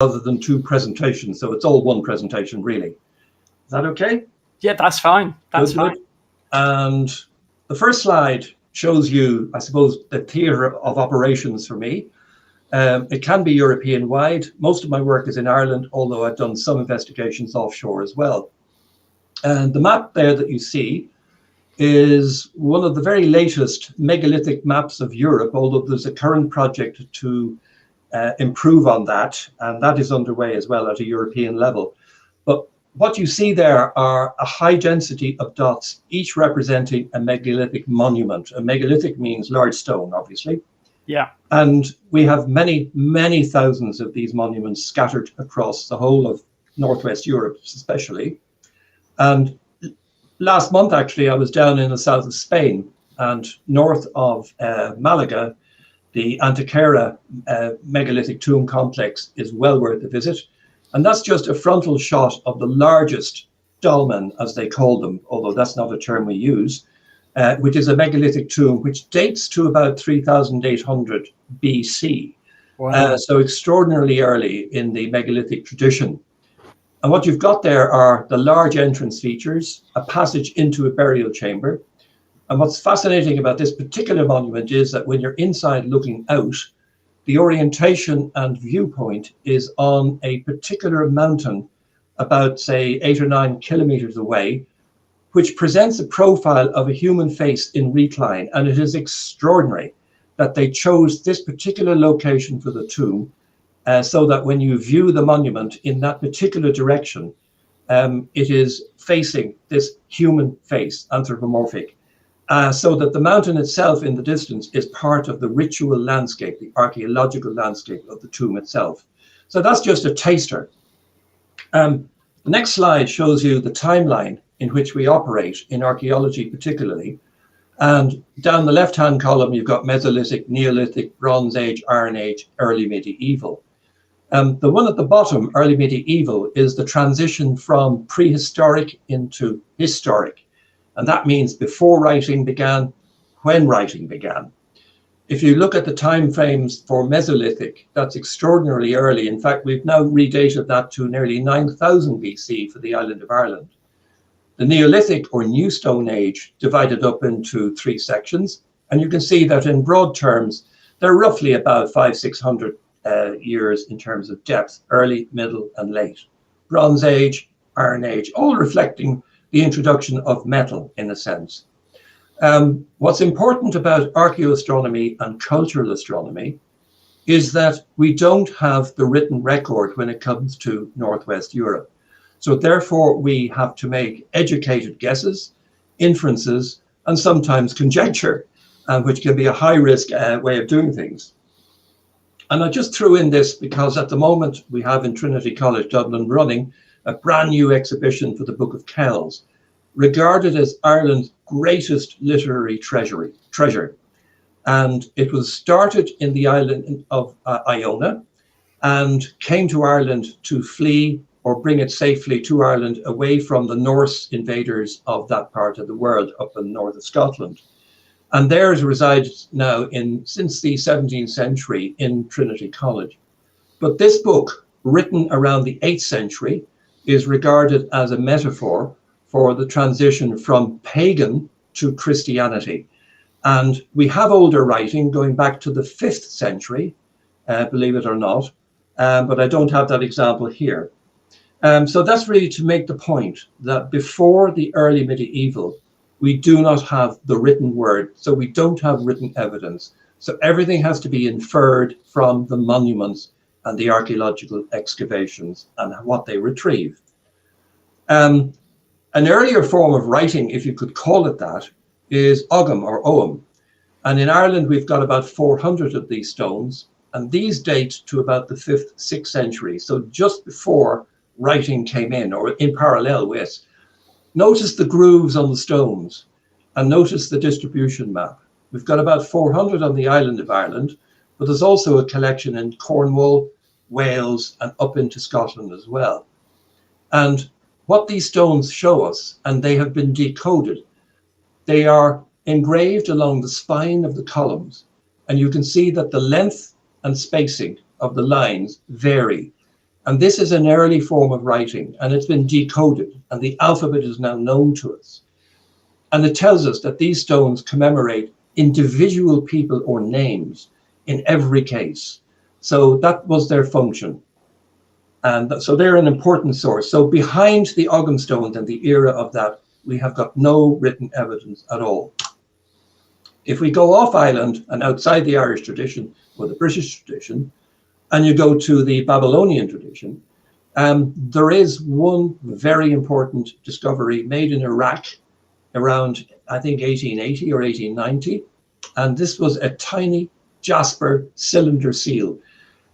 rather than two presentations. So it's all one presentation, really. Is that okay? Yeah, that's fine. That's fine. And the first slide shows you, I suppose, the theatre of operations for me. It can be European-wide. Most of my work is in Ireland, although I've done some investigations offshore as well. And the map there that you see is one of the very latest megalithic maps of Europe, although there's a current project to improve on that, and that is underway as well at a European level. But what you see there are a high density of dots, each representing a megalithic monument. A megalithic means large stone, obviously. Yeah. And we have many, many thousands of these monuments scattered across the whole of Northwest Europe, especially. And last month, actually, I was down in the south of Spain, and north of Malaga, the Antequera megalithic tomb complex is well worth a visit. And that's just a frontal shot of the largest dolmen, as they call them, although that's not a term we use, which is a megalithic tomb which dates to about 3,800 BC. Wow. So extraordinarily early in the megalithic tradition. And what you've got there are the large entrance features, a passage into a burial chamber. And what's fascinating about this particular monument is that when you're inside looking out, the orientation and viewpoint is on a particular mountain about, say, 8 or 9 kilometers away, which presents a profile of a human face in recline. And it is extraordinary that they chose this particular location for the tomb, so that when you view the monument in that particular direction, it is facing this human face, anthropomorphic. So that the mountain itself in the distance is part of the ritual landscape, the archaeological landscape of the tomb itself. So that's just a taster. The next slide shows you the timeline in which we operate in archaeology particularly. And down the left-hand column, you've got Mesolithic, Neolithic, Bronze Age, Iron Age, early medieval. The one at the bottom, early medieval, is the transition from prehistoric into historic. And that means before writing began, when writing began. If you look at the time frames for Mesolithic, that's extraordinarily early. In fact, we've now redated that to nearly 9,000 BC for the island of Ireland. The Neolithic or New Stone Age divided up into 3 sections. And you can see that in broad terms, they're roughly about 500-600 years in terms of depth, early, middle, and late. Bronze Age, Iron Age, all reflecting the introduction of metal, in a sense. What's important about archaeoastronomy and cultural astronomy is that we don't have the written record when it comes to Northwest Europe. So therefore, we have to make educated guesses, inferences, and sometimes conjecture, which can be a high-risk way of doing things. And I just threw in this because at the moment we have in Trinity College Dublin running a brand new exhibition for the Book of Kells, regarded as Ireland's greatest literary treasure. And it was started in the island of Iona and came to Ireland to flee or bring it safely to Ireland away from the Norse invaders of that part of the world up in the north of Scotland. And there it resides now since the 17th century in Trinity College. But this book, written around the 8th century, is regarded as a metaphor for the transition from pagan to Christianity. And we have older writing going back to the 5th century, believe it or not, but I don't have that example here. So that's really to make the point that before the early medieval, we do not have the written word, so we don't have written evidence. So everything has to be inferred from the monuments and the archaeological excavations and what they retrieve. An earlier form of writing, if you could call it that, is Ogham or Ogham. And in Ireland, we've got about 400 of these stones, and these date to about the 5th, 6th century. So just before writing came in, or in parallel with. Notice the grooves on the stones and notice the distribution map. We've got about 400 on the island of Ireland, but there's also a collection in Cornwall, Wales, and up into Scotland as well. And what these stones show us, and they have been decoded, they are engraved along the spine of the columns, and you can see that the length and spacing of the lines vary. And this is an early form of writing, and it's been decoded, and the alphabet is now known to us. And it tells us that these stones commemorate individual people or names in every case. So that was their function. And so they're an important source. So behind the Ogham stones and the era of that, we have got no written evidence at all. If we go off island and outside the Irish tradition or the British tradition, and you go to the Babylonian tradition, there is one very important discovery made in Iraq around, I think, 1880 or 1890. And this was a tiny jasper cylinder seal.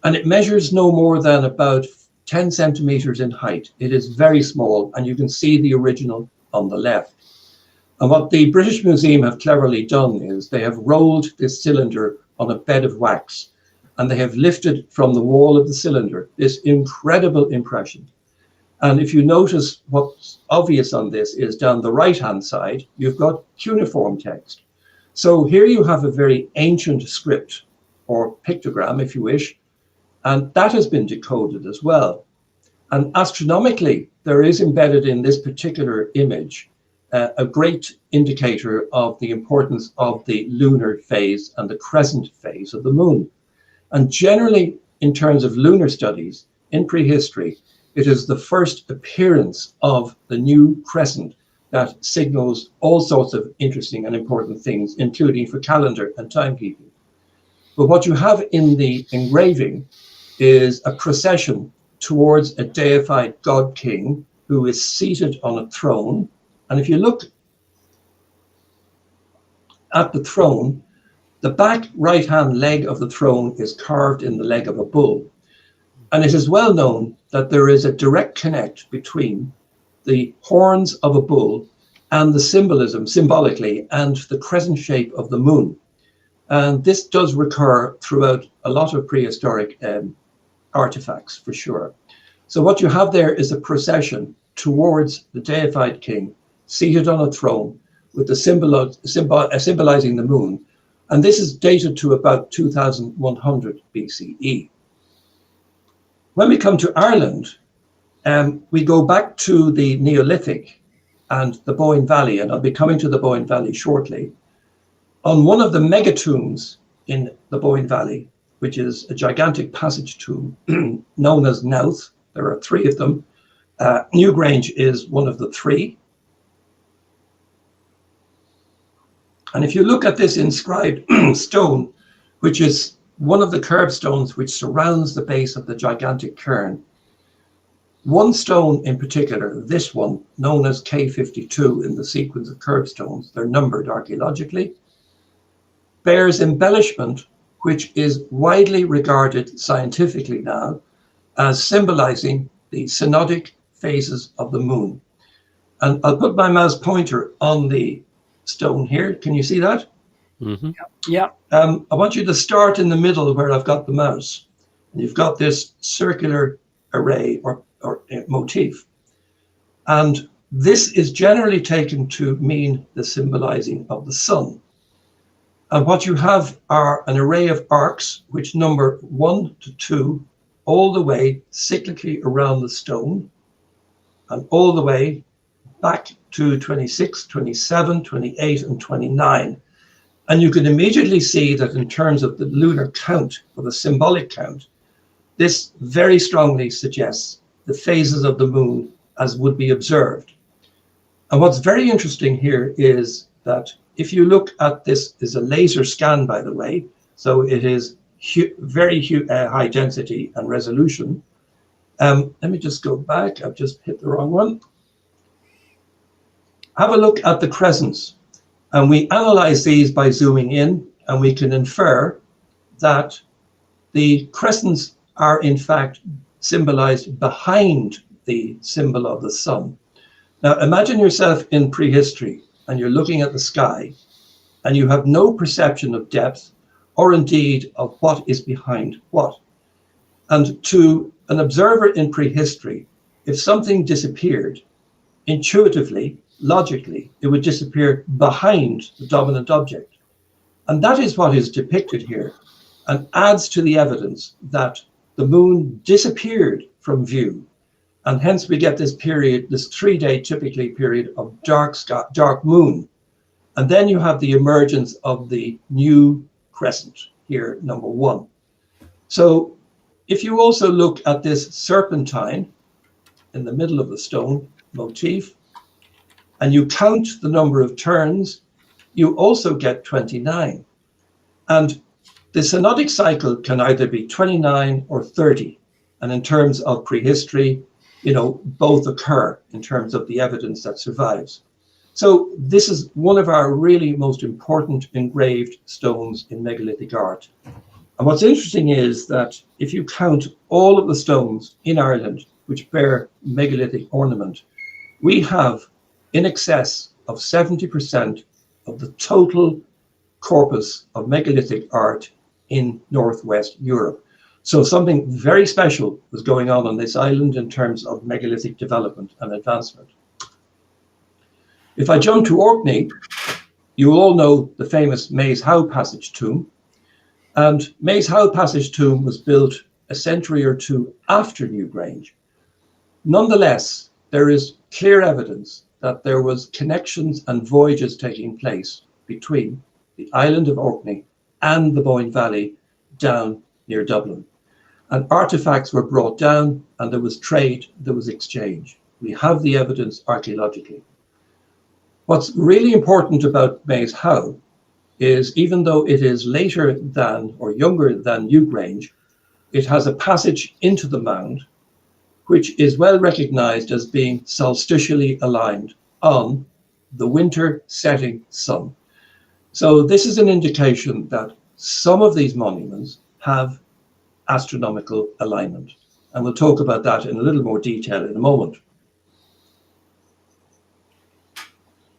And it measures no more than about 10 centimeters in height. It is very small, and you can see the original on the left. And what the British Museum have cleverly done is they have rolled this cylinder on a bed of wax, and they have lifted from the wall of the cylinder this incredible impression. And if you notice, what's obvious on this is down the right-hand side, you've got cuneiform text. So here you have a very ancient script, or pictogram, if you wish, and that has been decoded as well. And astronomically, there is embedded in this particular image a great indicator of the importance of the lunar phase and the crescent phase of the moon. And generally, in terms of lunar studies in prehistory, it is the first appearance of the new crescent that signals all sorts of interesting and important things, including for calendar and timekeeping. But what you have in the engraving is a procession towards a deified god king who is seated on a throne. And if you look at the throne, the back right-hand leg of the throne is carved in the leg of a bull. And it is well known that there is a direct connect between the horns of a bull and the symbolism, symbolically, and the crescent shape of the moon. And this does recur throughout a lot of prehistoric artifacts, for sure. So what you have there is a procession towards the deified king seated on a throne with the symbolizing the moon. And this is dated to about 2100 BCE. When we come to Ireland, we go back to the Neolithic and the Boyne Valley, and I'll be coming to the Boyne Valley shortly. On one of the megatombs in the Boyne Valley, which is a gigantic passage tomb known as Knowth, there are 3 of them. Newgrange is one of the 3. And if you look at this inscribed stone, which is one of the curbstones which surrounds the base of the gigantic cairn, one stone in particular, this one, known as K52 in the sequence of curbstones, they're numbered archaeologically, bears embellishment which is widely regarded scientifically now as symbolizing the synodic phases of the moon. And I'll put my mouse pointer on the stone here. Can you see that? Mm-hmm. Yeah. I want you to start in the middle where I've got the mouse. And you've got this circular array or motif. And this is generally taken to mean the symbolizing of the sun. And what you have are an array of arcs which number 1 to 2 all the way cyclically around the stone and all the way back to 26, 27, 28, and 29. And you can immediately see that in terms of the lunar count or the symbolic count, this very strongly suggests the phases of the moon as would be observed. And what's very interesting here is that if you look at this, is a laser scan, by the way, so it is very high density and resolution. Let me just go back. I've just hit the wrong one. Have a look at the crescents. And we analyze these by zooming in, and we can infer that the crescents are in fact symbolized behind the symbol of the sun. Now imagine yourself in prehistory and you're looking at the sky and you have no perception of depth or indeed of what is behind what. And to an observer in prehistory, if something disappeared, intuitively, logically, it would disappear behind the dominant object. And that is what is depicted here and adds to the evidence that the moon disappeared from view. And hence we get this period, this 3-day typically period of dark sky, dark moon. And then you have the emergence of the new crescent here, number 1. So if you also look at this serpentine in the middle of the stone motif, and you count the number of turns, you also get 29. And the synodic cycle can either be 29 or 30. And in terms of prehistory, both occur in terms of the evidence that survives. So this is one of our really most important engraved stones in megalithic art. And what's interesting is that if you count all of the stones in Ireland which bear megalithic ornament, we have in excess of 70% of the total corpus of megalithic art in Northwest Europe. So something very special was going on this island in terms of megalithic development and advancement. If I jump to Orkney, you will all know the famous Maze Howe Passage tomb. And Maze Howe Passage tomb was built a century or two after Newgrange. Nonetheless, there is clear evidence that there was connections and voyages taking place between the island of Orkney and the Boyne Valley down near Dublin. And artifacts were brought down, and there was trade, there was exchange. We have the evidence archaeologically. What's really important about Maze Howe is, even though it is later than or younger than Newgrange, it has a passage into the mound which is well recognized as being solstitially aligned on the winter setting sun. So this is an indication that some of these monuments have astronomical alignment. And we'll talk about that in a little more detail in a moment.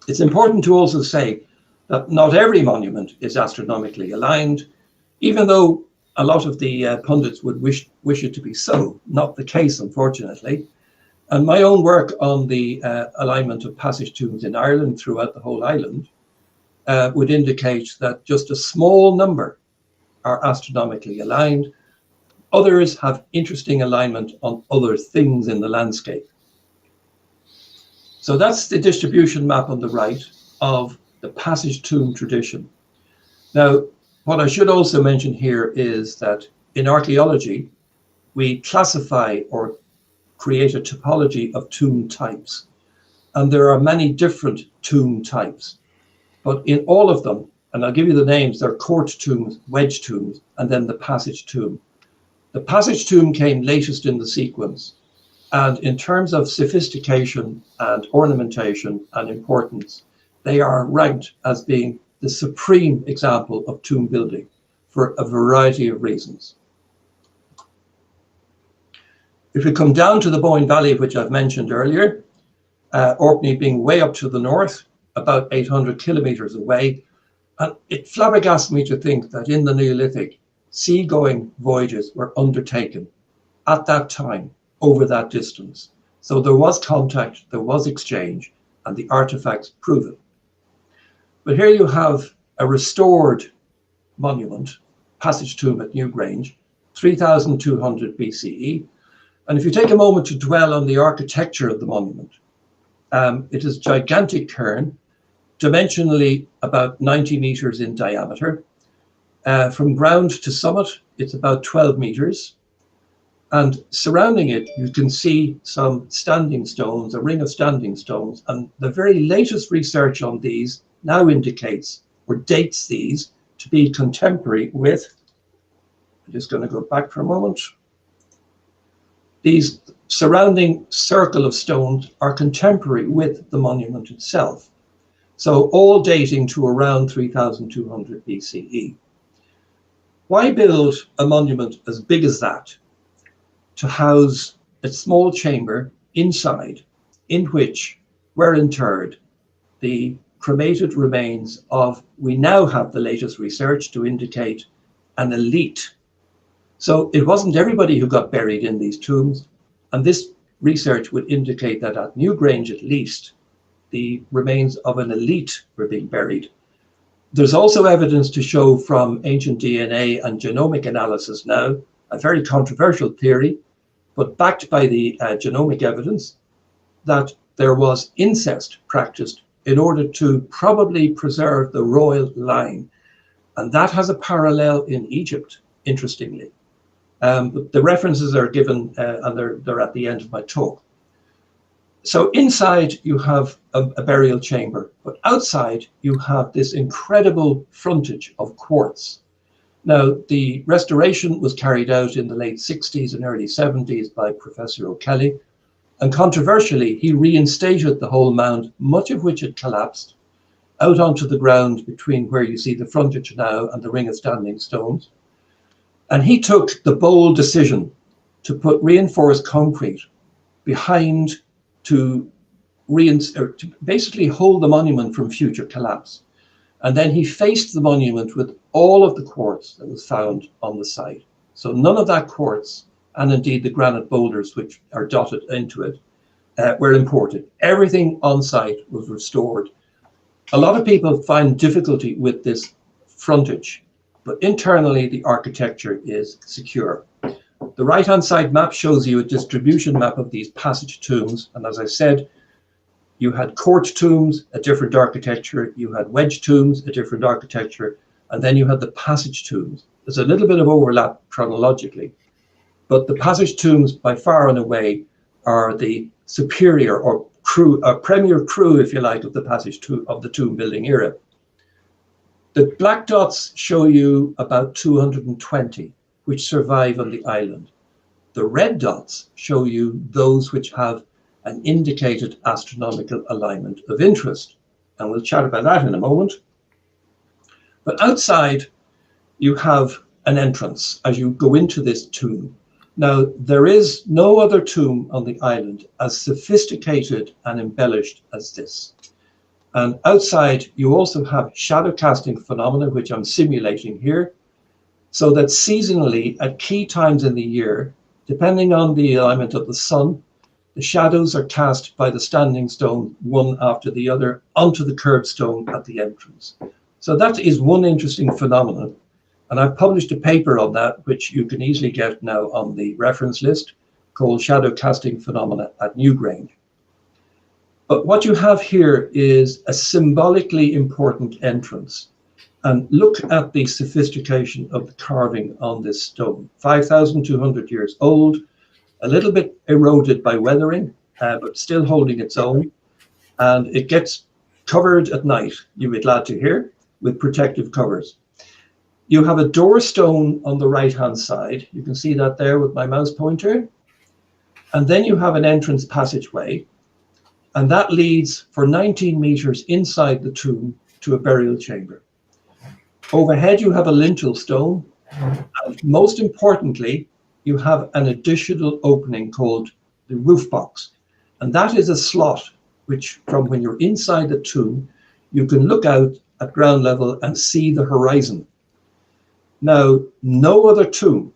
It's important to also say that not every monument is astronomically aligned, even though a lot of the pundits would wish it to be so. Not the case, unfortunately. And my own work on the alignment of passage tombs in Ireland throughout the whole island would indicate that just a small number are astronomically aligned. Others have interesting alignment on other things in the landscape. So that's the distribution map on the right of the passage tomb tradition. Now, what I should also mention here is that in archaeology, we classify or create a typology of tomb types. And there are many different tomb types. But in all of them, and I'll give you the names, there are court tombs, wedge tombs, and then the passage tomb. The passage tomb came latest in the sequence. And in terms of sophistication and ornamentation and importance, they are ranked as being the supreme example of tomb building for a variety of reasons. If we come down to the Boyne Valley, which I've mentioned earlier, Orkney being way up to the north, about 800 kilometers away, and it flabbergasts me to think that in the Neolithic, seagoing voyages were undertaken at that time over that distance. So there was contact, there was exchange, and the artifacts prove it. But here you have a restored monument, passage tomb at Newgrange, 3200 BCE. And if you take a moment to dwell on the architecture of the monument, it is gigantic cairn, dimensionally about 90 meters in diameter. From ground to summit, it's about 12 meters. And surrounding it, you can see some standing stones, a ring of standing stones. And the very latest research on these now indicates or dates these to be contemporary with, I'm just going to go back for a moment. These surrounding circle of stones are contemporary with the monument itself. So all dating to around 3200 BCE. Why build a monument as big as that to house a small chamber inside in which were interred the cremated remains of, we now have the latest research to indicate, an elite. So it wasn't everybody who got buried in these tombs. And this research would indicate that at Newgrange, at least, the remains of an elite were being buried. There's also evidence to show from ancient DNA and genomic analysis now, a very controversial theory, but backed by the genomic evidence that there was incest practiced in order to probably preserve the royal line. And that has a parallel in Egypt, interestingly. The references are given and they're at the end of my talk. So inside you have a burial chamber, but outside you have this incredible frontage of quartz. Now, the restoration was carried out in the late 60s and early 70s by Professor O'Kelly, and controversially, he reinstated the whole mound, much of which had collapsed, out onto the ground between where you see the frontage now and the ring of standing stones. And he took the bold decision to put reinforced concrete behind to basically hold the monument from future collapse. And then he faced the monument with all of the quartz that was found on the site. So none of that quartz, and indeed the granite boulders which are dotted into it, were imported. Everything on site was restored. A lot of people find difficulty with this frontage, but internally the architecture is secure. The right-hand side map shows you a distribution map of these passage tombs. And as I said, you had court tombs, a different architecture. You had wedge tombs, a different architecture. And then you had the passage tombs. There's a little bit of overlap chronologically, but the passage tombs by far and away are the superior or premier crew, if you like, of the passage of the tomb building era. The black dots show you about 220 which survive on the island. The red dots show you those which have an indicated astronomical alignment of interest. And we'll chat about that in a moment. But outside, you have an entrance as you go into this tomb. Now, there is no other tomb on the island as sophisticated and embellished as this. And outside, you also have shadow casting phenomena, which I'm simulating here, so that seasonally, at key times in the year, depending on the alignment of the sun, the shadows are cast by the standing stone, one after the other, onto the curbstone at the entrance. So that is one interesting phenomenon. And I've published a paper on that, which you can easily get now on the reference list, called Shadow Casting Phenomena at Newgrange. But what you have here is a symbolically important entrance. And look at the sophistication of the carving on this stone. 5,200 years old, a little bit eroded by weathering, but still holding its own. And it gets covered at night, you'll be glad to hear, with protective covers. You have a door stone on the right-hand side. You can see that there with my mouse pointer. And then you have an entrance passageway. And that leads for 19 meters inside the tomb to a burial chamber. Overhead, you have a lintel stone. And most importantly, you have an additional opening called the roof box. And that is a slot, which from when you're inside the tomb, you can look out at ground level and see the horizon. Now, no other tomb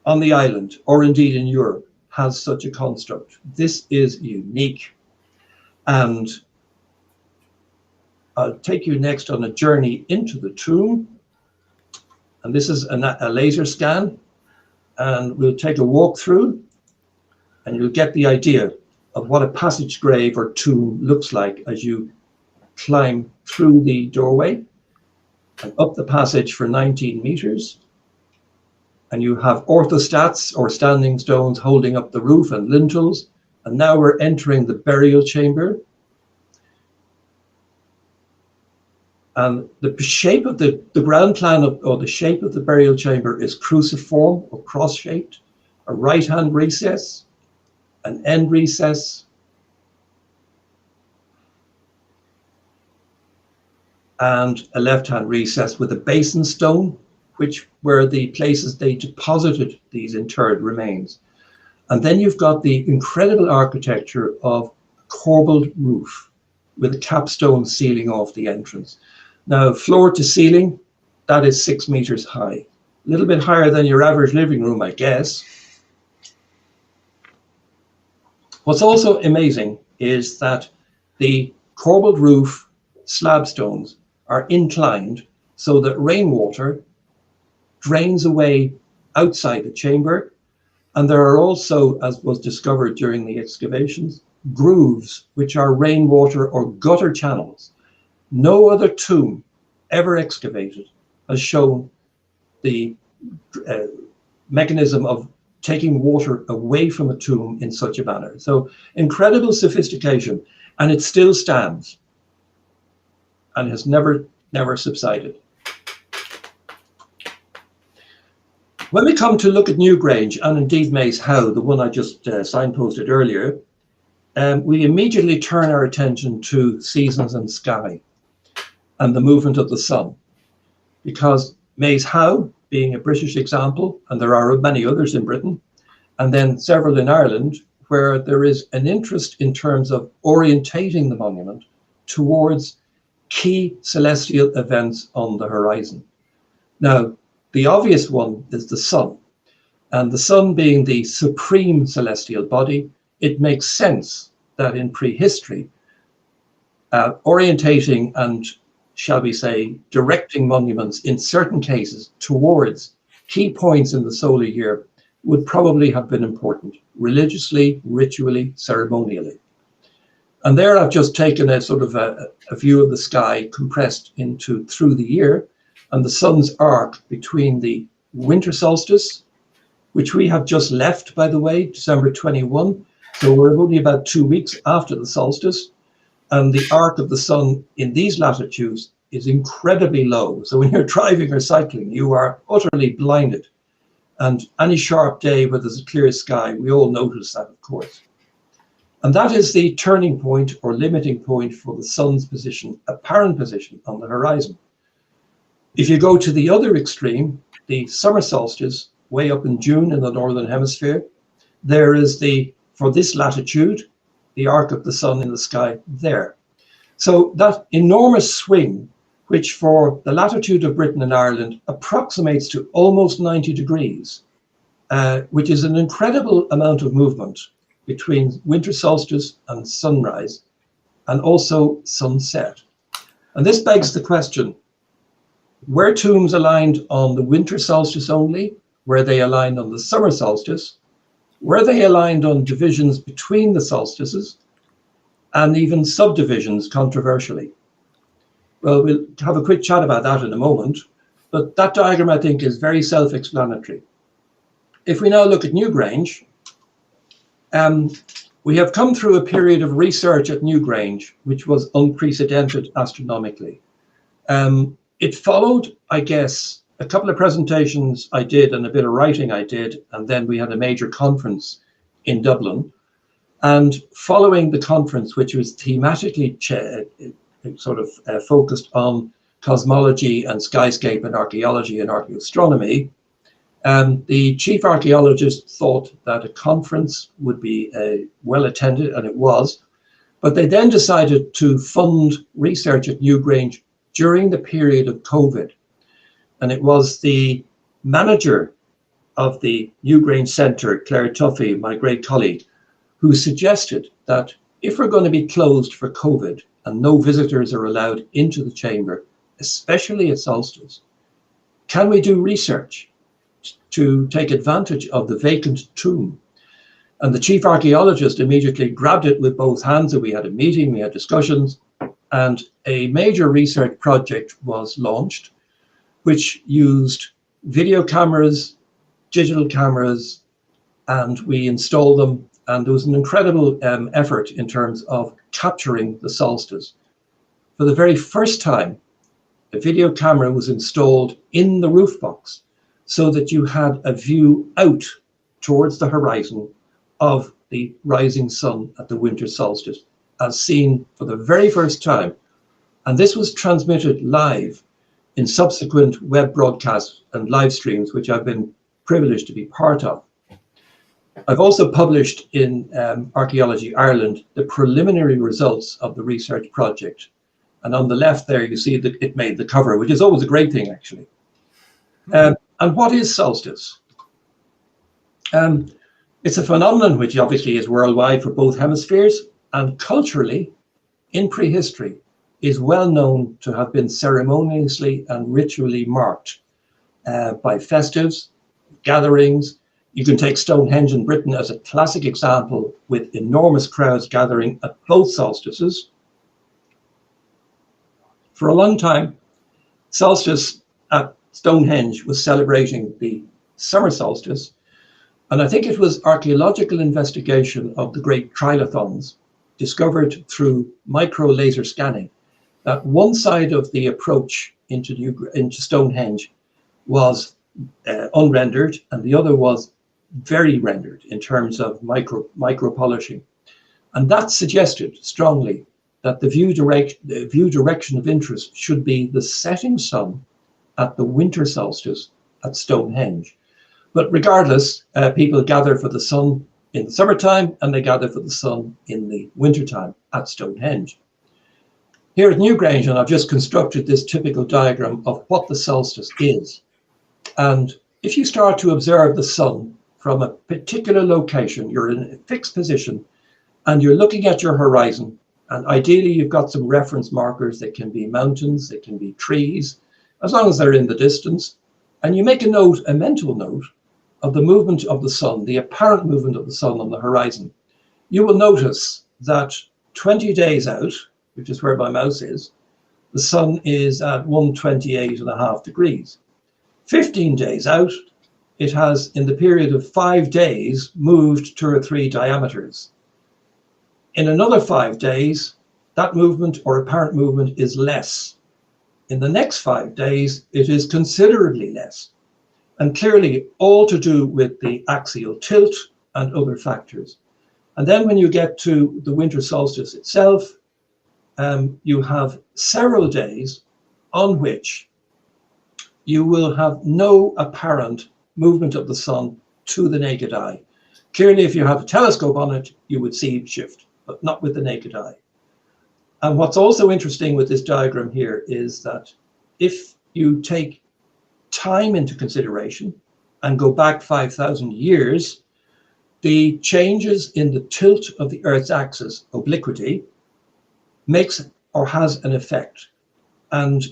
on the island, or indeed in Europe, has such a construct. This is unique. And I'll take you next on a journey into the tomb. And this is a laser scan. And we'll take a walk through, and you'll get the idea of what a passage grave or tomb looks like as you climb through the doorway and up the passage for 19 meters. And you have orthostats or standing stones holding up the roof and lintels. And now we're entering the burial chamber. And the shape of the ground plan or the shape of the burial chamber is cruciform or cross-shaped, a right-hand recess, an end recess, and a left-hand recess with a basin stone, which were the places they deposited these interred remains. And then you've got the incredible architecture of a corbelled roof with a capstone sealing off the entrance. Now, floor to ceiling, that is 6 meters high. A little bit higher than your average living room, I guess. What's also amazing is that the corbelled roof slab stones are inclined so that rainwater drains away outside the chamber And there are also, as was discovered during the excavations, grooves, which are rainwater or gutter channels. No other tomb ever excavated has shown the mechanism of taking water away from a tomb in such a manner. So incredible sophistication, and it still stands and has never subsided. When we come to look at Newgrange, and indeed Maze Howe, the one I just signposted earlier, we immediately turn our attention to seasons and sky and the movement of the sun, because Maze Howe, being a British example, and there are many others in Britain, and then several in Ireland, where there is an interest in terms of orientating the monument towards key celestial events on the horizon. Now, the obvious one is the sun, and the sun being the supreme celestial body, it makes sense that in prehistory, orientating and, shall we say, directing monuments in certain cases towards key points in the solar year would probably have been important, religiously, ritually, ceremonially. And there I've just taken a sort of a view of the sky compressed into through the year, and the sun's arc between the winter solstice, which we have just left, by the way, December 21. So we're only about 2 weeks after the solstice. And the arc of the sun in these latitudes is incredibly low. So when you're driving or cycling, you are utterly blinded. And any sharp day where there's a clear sky, we all notice that, of course. And that is the turning point or limiting point for the sun's position, apparent position on the horizon. If you go to the other extreme, the summer solstice, way up in June in the northern hemisphere, there is for this latitude, the arc of the sun in the sky there. So that enormous swing, which for the latitude of Britain and Ireland approximates to almost 90 degrees, which is an incredible amount of movement between winter solstice and sunrise, and also sunset. And this begs the question, were tombs aligned on the winter solstice only? Were they aligned on the summer solstice? Were they aligned on divisions between the solstices and even subdivisions, controversially? Well, we'll have a quick chat about that in a moment, but that diagram, I think, is very self-explanatory. If we now look at Newgrange, we have come through a period of research at Newgrange, which was unprecedented astronomically. It followed, I guess, a couple of presentations I did and a bit of writing I did, and then we had a major conference in Dublin. And following the conference, which was thematically focused on cosmology and skyscape and archaeology and archaeoastronomy, the chief archaeologist thought that a conference would be well attended, and it was. But they then decided to fund research at Newgrange during the period of COVID. And it was the manager of the Newgrange Centre, Claire Tuffy, my great colleague, who suggested that if we're going to be closed for COVID and no visitors are allowed into the chamber, especially at solstice, can we do research to take advantage of the vacant tomb? And the chief archaeologist immediately grabbed it with both hands, and we had a meeting, we had discussions, and a major research project was launched, which used video cameras, digital cameras, and we installed them. And there was an incredible effort in terms of capturing the solstice. For the very first time, a video camera was installed in the roof box so that you had a view out towards the horizon of the rising sun at the winter solstice, as seen for the very first time. And this was transmitted live in subsequent web broadcasts and live streams, which I've been privileged to be part of. I've also published in Archaeology Ireland the preliminary results of the research project. And on the left there, you see that it made the cover, which is always a great thing, actually. And what is solstice? It's a phenomenon which obviously is worldwide for both hemispheres, and culturally, in prehistory, is well known to have been ceremoniously and ritually marked by festives, gatherings, You can take Stonehenge in Britain as a classic example, with enormous crowds gathering at both solstices. For a long time, solstice at Stonehenge was celebrating the summer solstice, and I think it was archaeological investigation of the great trilithons discovered through micro laser scanning that one side of the approach into Stonehenge was unrendered, and the other was very rendered in terms of micro polishing. And that suggested strongly that the view direction of interest should be the setting sun at the winter solstice at Stonehenge. But regardless, people gather for the sun in the summertime, and they gather for the sun in the wintertime at Stonehenge. Here at Newgrange, and I've just constructed this typical diagram of what the solstice is. And if you start to observe the sun from a particular location, you're in a fixed position, and you're looking at your horizon, and ideally you've got some reference markers. They can be mountains, they can be trees, as long as they're in the distance. And you make a mental note of the movement of the sun, the apparent movement of the sun on the horizon. You will notice that 20 days out, which is where my mouse is, the sun is at 128.5 degrees. 15 days out, it has, in the period of 5 days, moved 2 or 3 diameters. In another 5 days, that movement or apparent movement is less. In the next 5 days, it is considerably less. And clearly all to do with the axial tilt and other factors. And then when you get to the winter solstice itself, you have several days on which you will have no apparent movement of the sun to the naked eye. Clearly, if you have a telescope on it, you would see it shift, but not with the naked eye. And what's also interesting with this diagram here is that if you take time into consideration and go back 5,000 years, the changes in the tilt of the Earth's axis, obliquity, makes or has an effect. And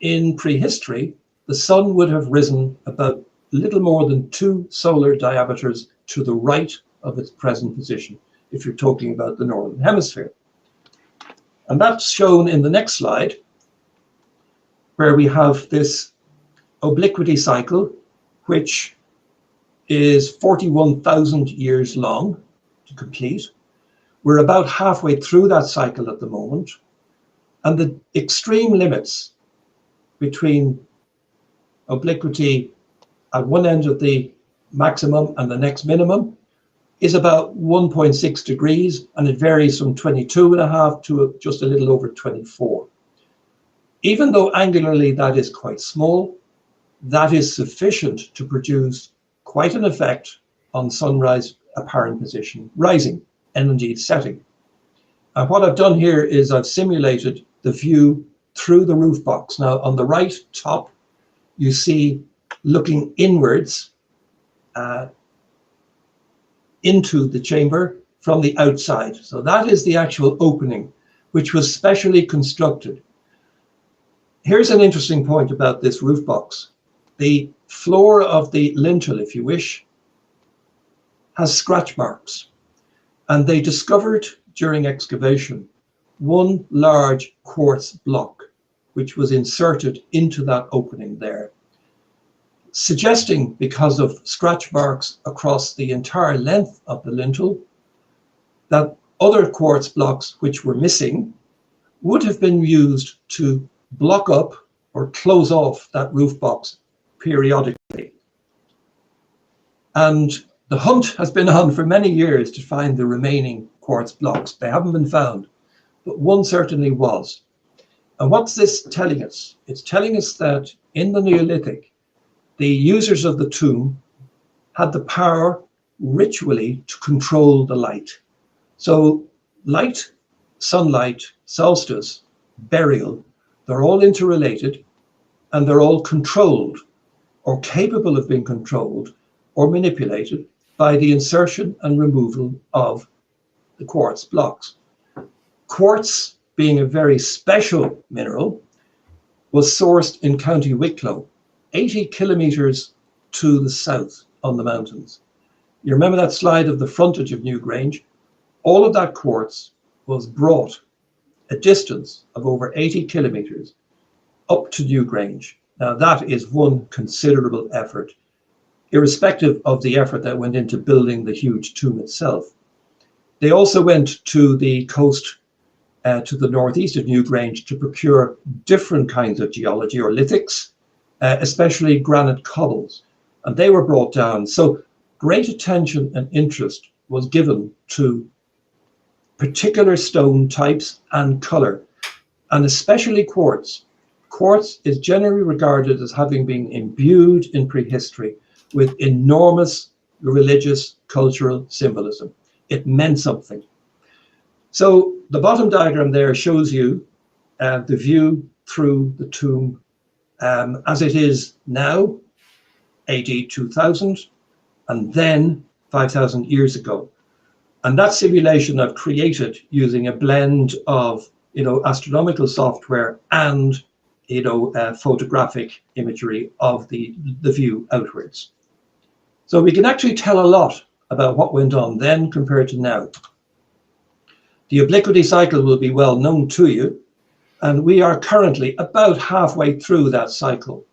in prehistory, the sun would have risen about little more than 2 solar diameters to the right of its present position, if you're talking about the northern hemisphere. And that's shown in the next slide, where we have this obliquity cycle, which is 41,000 years long to complete. We're about halfway through that cycle at the moment, and the extreme limits between obliquity at one end of the maximum and the next minimum is about 1.6 degrees, and it varies from 22.5 to just a little over 24. Even though angularly that is quite small, that is sufficient to produce quite an effect on sunrise apparent position rising and indeed setting. And what I've done here is I've simulated the view through the roof box. Now on the right top, you see looking inwards into the chamber from the outside. So that is the actual opening, which was specially constructed. Here's an interesting point about this roof box. The floor of the lintel, if you wish, has scratch marks. And they discovered during excavation one large quartz block, which was inserted into that opening there, suggesting, because of scratch marks across the entire length of the lintel, that other quartz blocks which were missing would have been used to block up or close off that roof box periodically. And the hunt has been on for many years to find the remaining quartz blocks. They haven't been found, but one certainly was. And what's this telling us? It's telling us that in the Neolithic, the users of the tomb had the power ritually to control the light. So light, sunlight, solstice, burial, they're all interrelated, and they're all controlled or capable of being controlled or manipulated by the insertion and removal of the quartz blocks. Quartz, being a very special mineral, was sourced in County Wicklow, 80 kilometers to the south on the mountains. You remember that slide of the frontage of Newgrange? All of that quartz was brought a distance of over 80 kilometers up to Newgrange. Now that is one considerable effort, irrespective of the effort that went into building the huge tomb itself. They also went to the coast to the northeast of Newgrange to procure different kinds of geology or lithics, especially granite cobbles, and they were brought down. So great attention and interest was given to particular stone types and color, and especially quartz. Quartz is generally regarded as having been imbued in prehistory with enormous religious, cultural symbolism. It meant something. So the bottom diagram there shows you the view through the tomb as it is now, AD 2000, and then 5,000 years ago. And that simulation I've created using a blend of, astronomical software and, photographic imagery of the view outwards. So we can actually tell a lot about what went on then compared to now. The obliquity cycle will be well known to you, and we are currently about halfway through that cycle.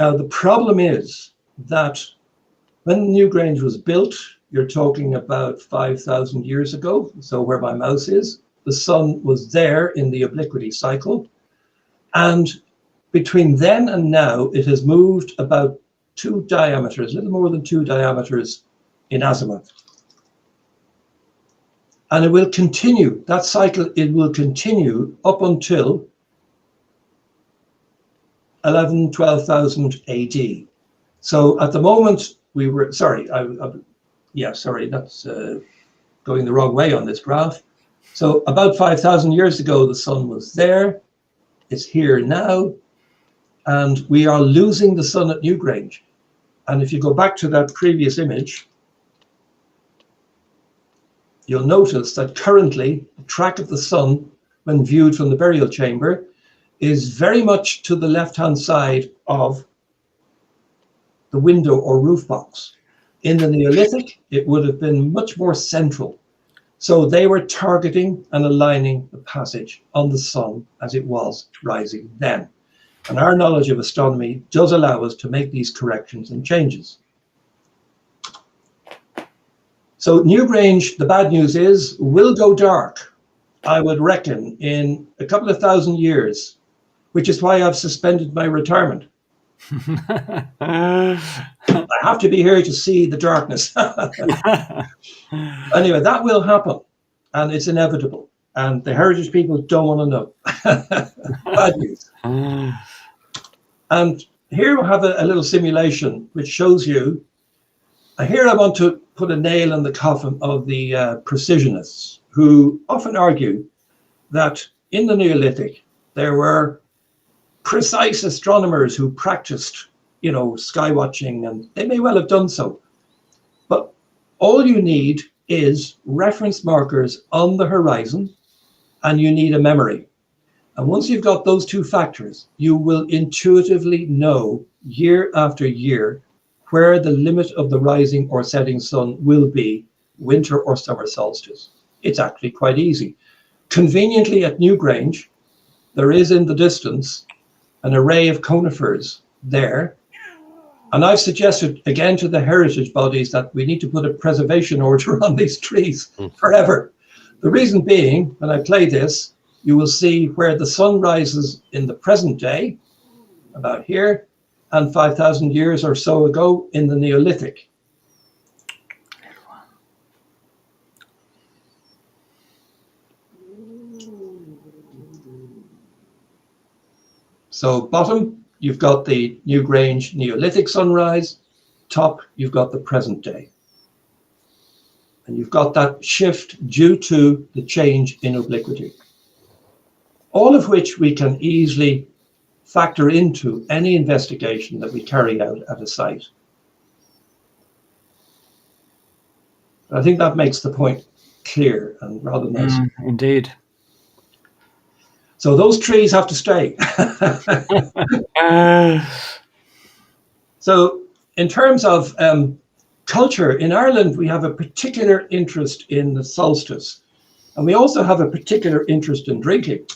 Now, the problem is that when Newgrange was built, you're talking about 5,000 years ago, so where my mouse is, the sun was there in the obliquity cycle. And between then and now, it has moved about 2 diameters, a little more than 2 diameters in azimuth. And it will continue, that cycle, it will continue up until 12,000 AD. So at the moment we were, that's going the wrong way on this graph. So about 5,000 years ago, the sun was there, it's here now, and we are losing the sun at Newgrange. And if you go back to that previous image, you'll notice that currently the track of the sun, when viewed from the burial chamber, is very much to the left-hand side of the window or roof box. In the Neolithic, it would have been much more central. So they were targeting and aligning the passage on the sun as it was rising then. And our knowledge of astronomy does allow us to make these corrections and changes. So Newgrange, the bad news is, will go dark, I would reckon, in a couple of thousand years, which is why I've suspended my retirement. I have to be here to see the darkness. Anyway, that will happen, and it's inevitable. And the heritage people don't want to know. Bad news. And here we have a little simulation which shows you. Here I want to put a nail in the coffin of the precisionists, who often argue that in the Neolithic there were precise astronomers who practiced, sky watching, and they may well have done so. But all you need is reference markers on the horizon, and you need a memory. And once you've got those 2 factors, you will intuitively know year after year where the limit of the rising or setting sun will be, winter or summer solstice. It's actually quite easy. Conveniently at Newgrange, there is in the distance an array of conifers there. And I've suggested again to the heritage bodies that we need to put a preservation order on these trees forever. The reason being, when I play this, you will see where the sun rises in the present day, about here, and 5,000 years or so ago in the Neolithic. So bottom, you've got the Newgrange Neolithic sunrise. Top, you've got the present day. And you've got that shift due to the change in obliquity. All of which we can easily factor into any investigation that we carry out at a site. I think that makes the point clear and rather nice. Indeed. So those trees have to stay. So in terms of culture, in Ireland, we have a particular interest in the solstice. And we also have a particular interest in drinking.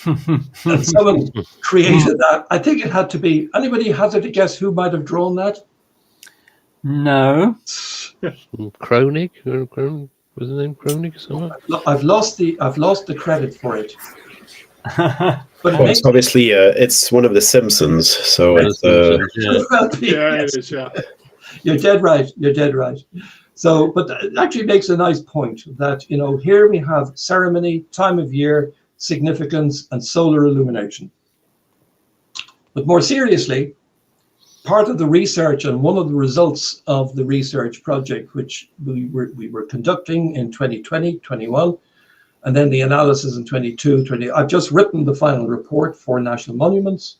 And someone created that. I think it had to be, anybody hazard a guess who might have drawn that? No. Kronig? Was the name Kronig or something? I've lost the credit for it. But Well, it's obviously it's one of the Simpsons, so it's Yeah, it is. Yeah. You're dead right. You're dead right. So, but it actually makes a nice point that, you know, here we have ceremony, time of year, significance, and solar illumination. But more seriously, part of the research and one of the results of the research project, which we were conducting in 2020, 21, and then the analysis in 22, 20, I've just written the final report for National Monuments,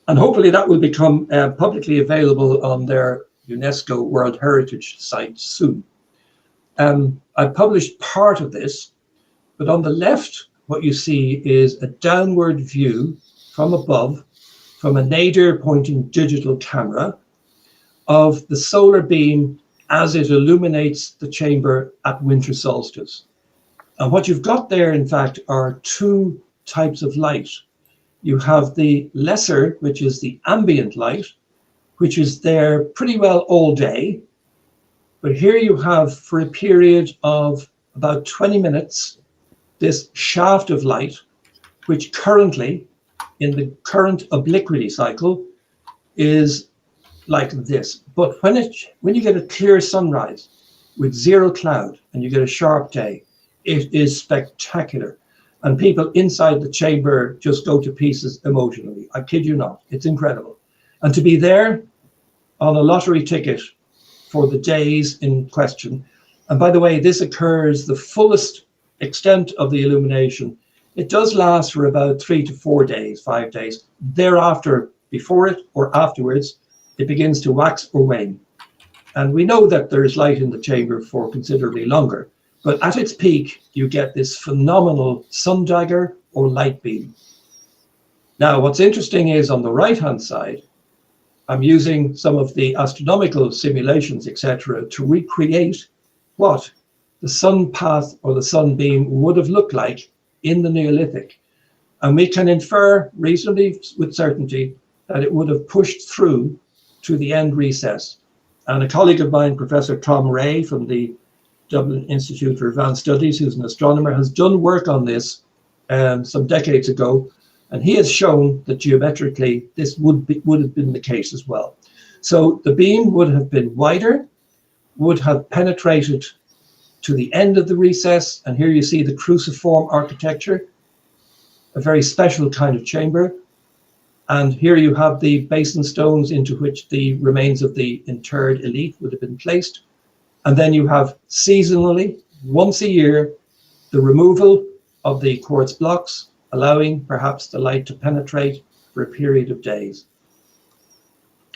and hopefully that will become publicly available on their UNESCO World Heritage site soon. I published part of this, but on the left, what you see is a downward view from above, from a nadir pointing digital camera of the solar beam as it illuminates the chamber at winter solstice. And what you've got there, in fact, are two types of light. You have the lesser, which is the ambient light, which is there pretty well all day. But here you have, for a period of about 20 minutes, this shaft of light, which currently, in the current obliquity cycle, is like this. But when you get a clear sunrise with zero cloud and you get a sharp day, it is spectacular. And people inside the chamber just go to pieces emotionally. I kid you not, it's incredible. And to be there on a lottery ticket for the days in question. And by the way, this occurs the fullest extent of the illumination. It does last for about 3 to 4 days, 5 days. Thereafter, before it or afterwards, it begins to wax or wane. And we know that there is light in the chamber for considerably longer. But at its peak, you get this phenomenal sun dagger or light beam. Now, what's interesting is on the right-hand side, I'm using some of the astronomical simulations, etc., to recreate what the sun path or the sunbeam would have looked like in the Neolithic. And we can infer reasonably with certainty that it would have pushed through to the end recess. And a colleague of mine, Professor Tom Ray from the Dublin Institute for Advanced Studies, who's an astronomer, has done work on this some decades ago. And he has shown that geometrically this would have been the case as well. So the beam would have been wider, would have penetrated to the end of the recess. And here you see the cruciform architecture, a very special kind of chamber. And here you have the basin stones into which the remains of the interred elite would have been placed. And then you have seasonally, once a year, the removal of the quartz blocks, allowing perhaps the light to penetrate for a period of days.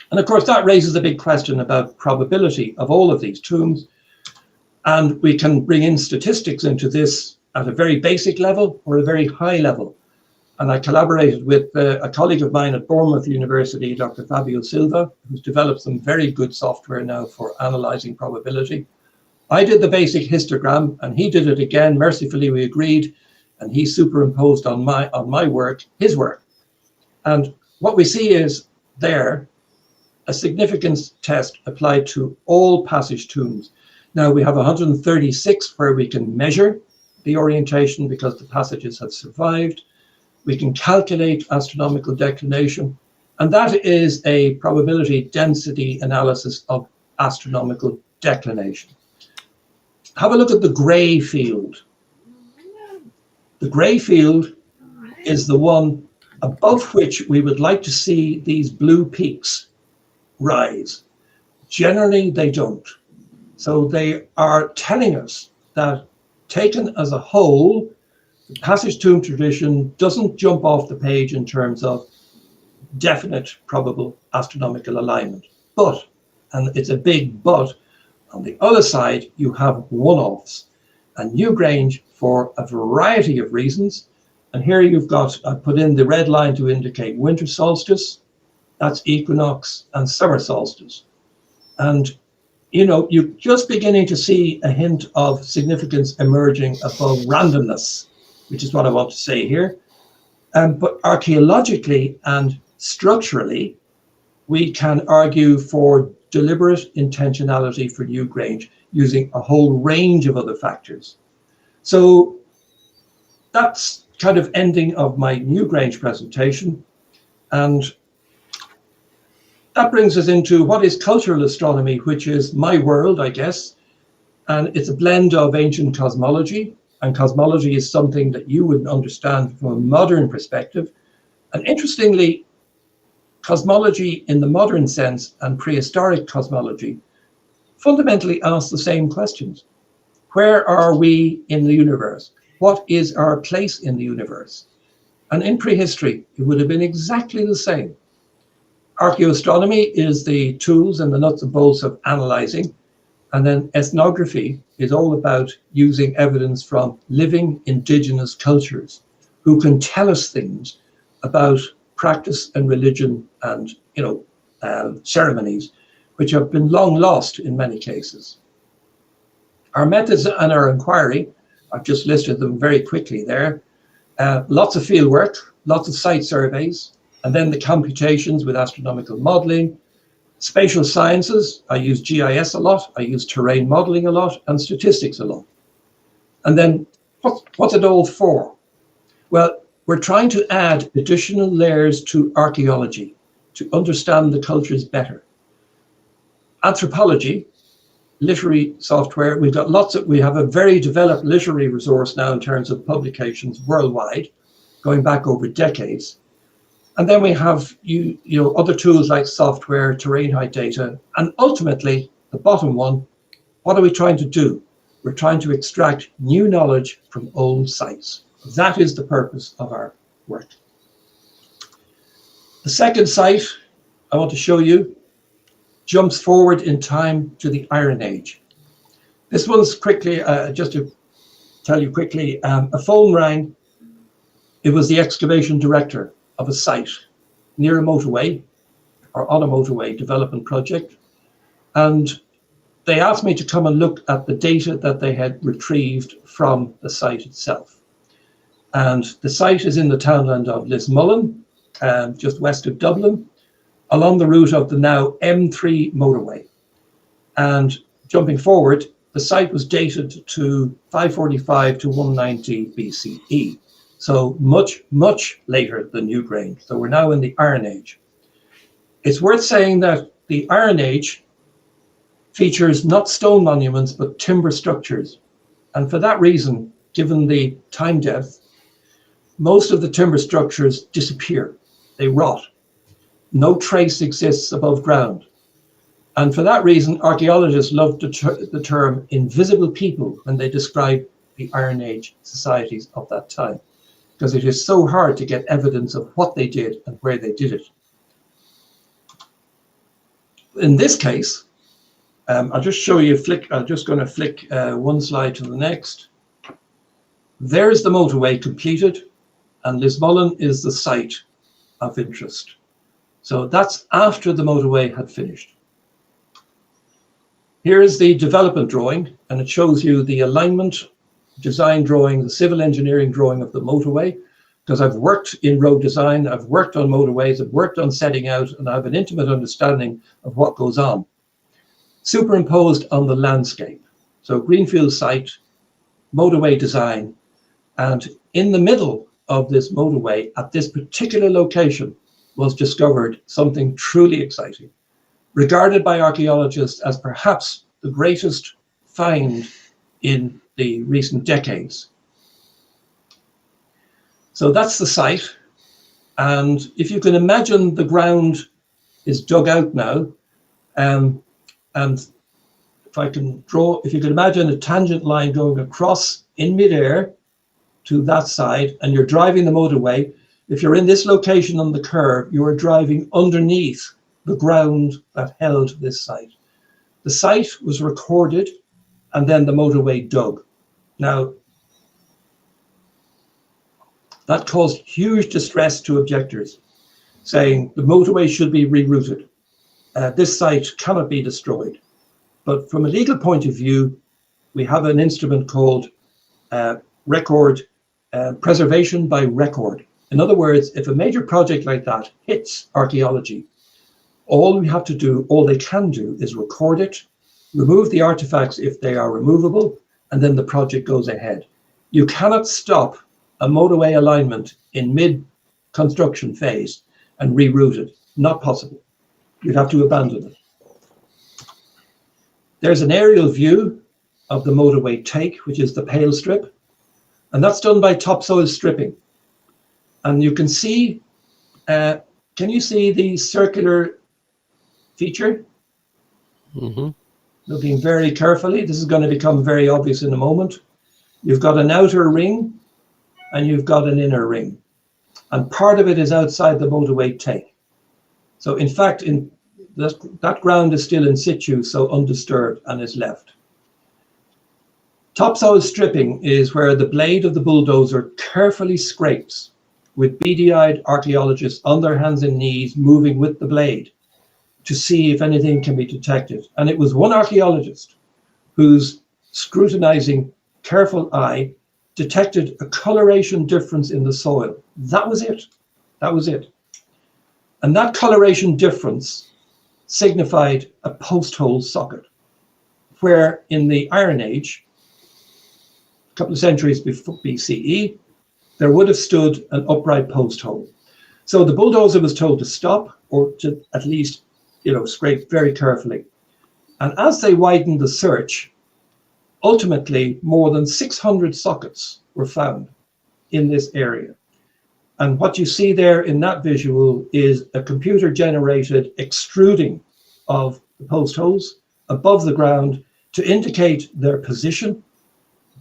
And of course, that raises a big question about probability of all of these tombs. And we can bring in statistics into this at a very basic level or a very high level. And I collaborated with a colleague of mine at Bournemouth University, Dr. Fabio Silva, who's developed some very good software now for analyzing probability. I did the basic histogram and he did it again. Mercifully, we agreed, and he superimposed on my work, his work. And what we see is there a significance test applied to all passage tombs. Now we have 136 where we can measure the orientation because the passages have survived. We can calculate astronomical declination, and that is a probability density analysis of astronomical declination. Have a look at the gray field. The gray field is the one above which we would like to see these blue peaks rise. Generally, they don't. So they are telling us that taken as a whole, the passage tomb tradition doesn't jump off the page in terms of definite probable astronomical alignment. But, and it's a big but, on the other side, you have one-offs and Newgrange for a variety of reasons. And here you've got, I put in the red line to indicate winter solstice. That's equinox and summer solstice. And, you know, you're just beginning to see a hint of significance emerging above randomness, which is what I want to say here. But archaeologically and structurally, we can argue for deliberate intentionality for Newgrange using a whole range of other factors. So that's kind of ending of my Newgrange presentation. And that brings us into what is cultural astronomy, which is my world, I guess. And it's a blend of ancient cosmology, and cosmology is something that you would understand from a modern perspective. And interestingly, cosmology in the modern sense and prehistoric cosmology fundamentally ask the same questions. Where are we in the universe? What is our place in the universe? And in prehistory, it would have been exactly the same. Archaeoastronomy is the tools and the nuts and bolts of analyzing. And then ethnography is all about using evidence from living indigenous cultures who can tell us things about practice and religion and, you know, ceremonies, which have been long lost in many cases. Our methods and our inquiry, I've just listed them very quickly there. Lots of field work, lots of site surveys, and then the computations with astronomical modeling. Spatial sciences, I use GIS a lot, I use terrain modeling a lot, and statistics a lot. And then what's it all for? Well, we're trying to add additional layers to archaeology to understand the cultures better. Anthropology, literary software, we have a very developed literary resource now in terms of publications worldwide, going back over decades. And then we have you know other tools like software, terrain height data, and ultimately the bottom one, what are we trying to do? We're trying to extract new knowledge from old sites. That is the purpose of our work. The second site I want to show you jumps forward in time to the Iron Age. This one's quickly, just to tell you quickly, a phone rang. It was the excavation director of a site near a motorway or on a motorway development project. And they asked me to come and look at the data that they had retrieved from the site itself. And the site is in the townland of Lismullen, just west of Dublin, along the route of the now M3 motorway. And jumping forward, the site was dated to 545 to 190 BCE. So much, much later than Newgrange. So we're now in the Iron Age. It's worth saying that the Iron Age features not stone monuments, but timber structures. And for that reason, given the time depth, most of the timber structures disappear. They rot. No trace exists above ground. And for that reason, archaeologists love the term invisible people when they describe the Iron Age societies of that time, because it is so hard to get evidence of what they did and where they did it. In this case, I'll just show you I'm just going to flick one slide to the next. There's the motorway completed, and Lismullen is the site of interest. So that's after the motorway had finished. Here is the development drawing, and it shows you the alignment, design drawing, the civil engineering drawing of the motorway, because I've worked in road design, I've worked on motorways, I've worked on setting out, and I have an intimate understanding of what goes on. Superimposed on the landscape. So greenfield site, motorway design, and in the middle of this motorway, at this particular location, was discovered something truly exciting, regarded by archaeologists as perhaps the greatest find in the recent decades. So that's the site. And if you can imagine, the ground is dug out now. And if you can imagine a tangent line going across in midair to that side, and you're driving the motorway, if you're in this location on the curve, you are driving underneath the ground that held this site. The site was recorded, and then the motorway dug. Now, that caused huge distress to objectors. saying the motorway should be rerouted. This site cannot be destroyed. But from a legal point of view, we have an instrument called record preservation by record. In other words, if a major project like that hits archaeology, all they can do is record it, remove the artifacts if they are removable, and then the project goes ahead. You cannot stop a motorway alignment in mid-construction phase and reroute it. Not possible. You'd have to abandon it. There's an aerial view of the motorway take, which is the pale strip, and that's done by topsoil stripping. And you can see, can you see the circular feature? Mm-hmm. Looking very carefully, this is going to become very obvious in a moment. You've got an outer ring and you've got an inner ring. And part of it is outside the motorway take. So in fact, that ground is still in situ, so undisturbed, and is left. Topsoil stripping is where the blade of the bulldozer carefully scrapes, with beady-eyed archaeologists on their hands and knees moving with the blade to see if anything can be detected. And it was one archaeologist whose scrutinizing, careful eye detected a coloration difference in the soil. That was it. That was it. And that coloration difference signified a post hole socket, where in the Iron Age, a couple of centuries before BCE, there would have stood an upright post hole. So the bulldozer was told to stop, or to at least, scrape very carefully. And as they widened the search, ultimately more than 600 sockets were found in this area. And what you see there in that visual is a computer-generated extruding of the post holes above the ground to indicate their position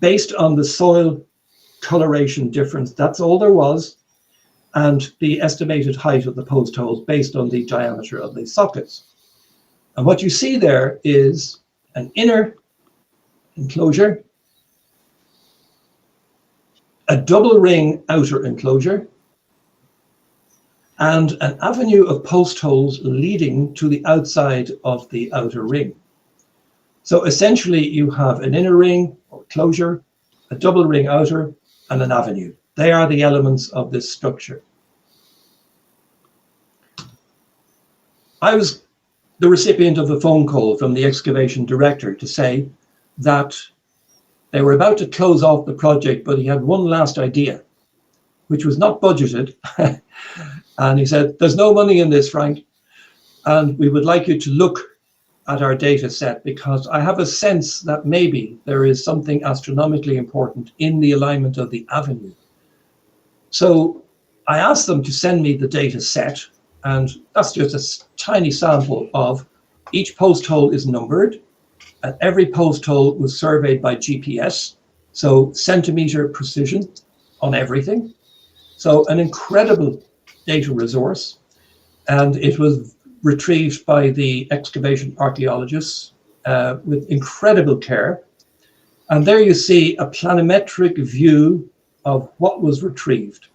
based on the soil coloration difference. That's all there was. And the estimated height of the post holes based on the diameter of the sockets. And what you see there is an inner enclosure, a double ring outer enclosure, and an avenue of post holes leading to the outside of the outer ring. So essentially you have an inner ring or closure, a double ring outer, and an avenue. They are the elements of this structure. I was the recipient of a phone call from the excavation director to say that they were about to close off the project, but he had one last idea, which was not budgeted. And he said, there's no money in this, Frank, and we would like you to look at our data set, because I have a sense that maybe there is something astronomically important in the alignment of the avenue. So I asked them to send me the data set, and that's just a tiny sample of each post hole is numbered, and every post hole was surveyed by GPS, so centimeter precision on everything. So an incredible data resource, and it was retrieved by the excavation archaeologists with incredible care. And there you see a planimetric view of what was retrieved.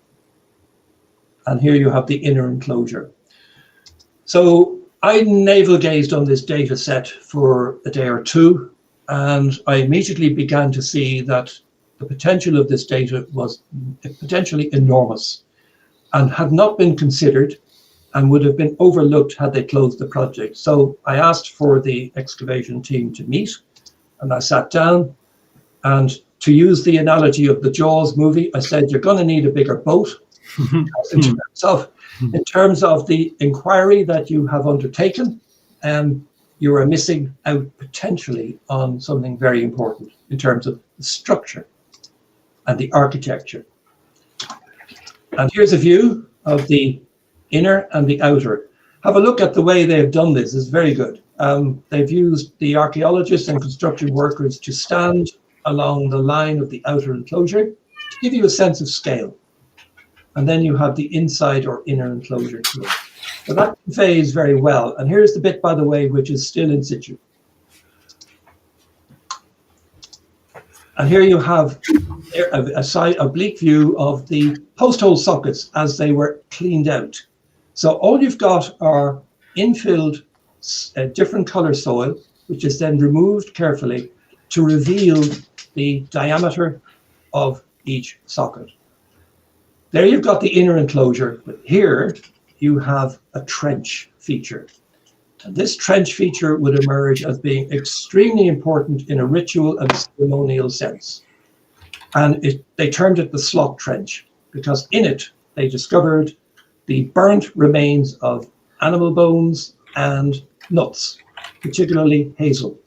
And here you have the inner enclosure. So I navel gazed on this data set for a day or two, and I immediately began to see that the potential of this data was potentially enormous and had not been considered and would have been overlooked had they closed the project. So I asked for the excavation team to meet, and I sat down, and to use the analogy of the Jaws movie, I said, you're going to need a bigger boat in terms of the inquiry that you have undertaken. You are missing out potentially on something very important in terms of the structure and the architecture. And here's a view of the inner and the outer. Have a look at the way they've done this. It's very good. They've used the archaeologists and construction workers to stand along the line of the outer enclosure to give you a sense of scale. And then you have the inside or inner enclosure here. So that conveys very well. And here's the bit, by the way, which is still in situ. And here you have a side oblique view of the post hole sockets as they were cleaned out. So all you've got are infilled different color soil, which is then removed carefully to reveal the diameter of each socket. There you've got the inner enclosure, but here you have a trench feature. And this trench feature would emerge as being extremely important in a ritual and ceremonial sense. And they termed it the slot trench, because in it they discovered the burnt remains of animal bones and nuts, particularly hazel,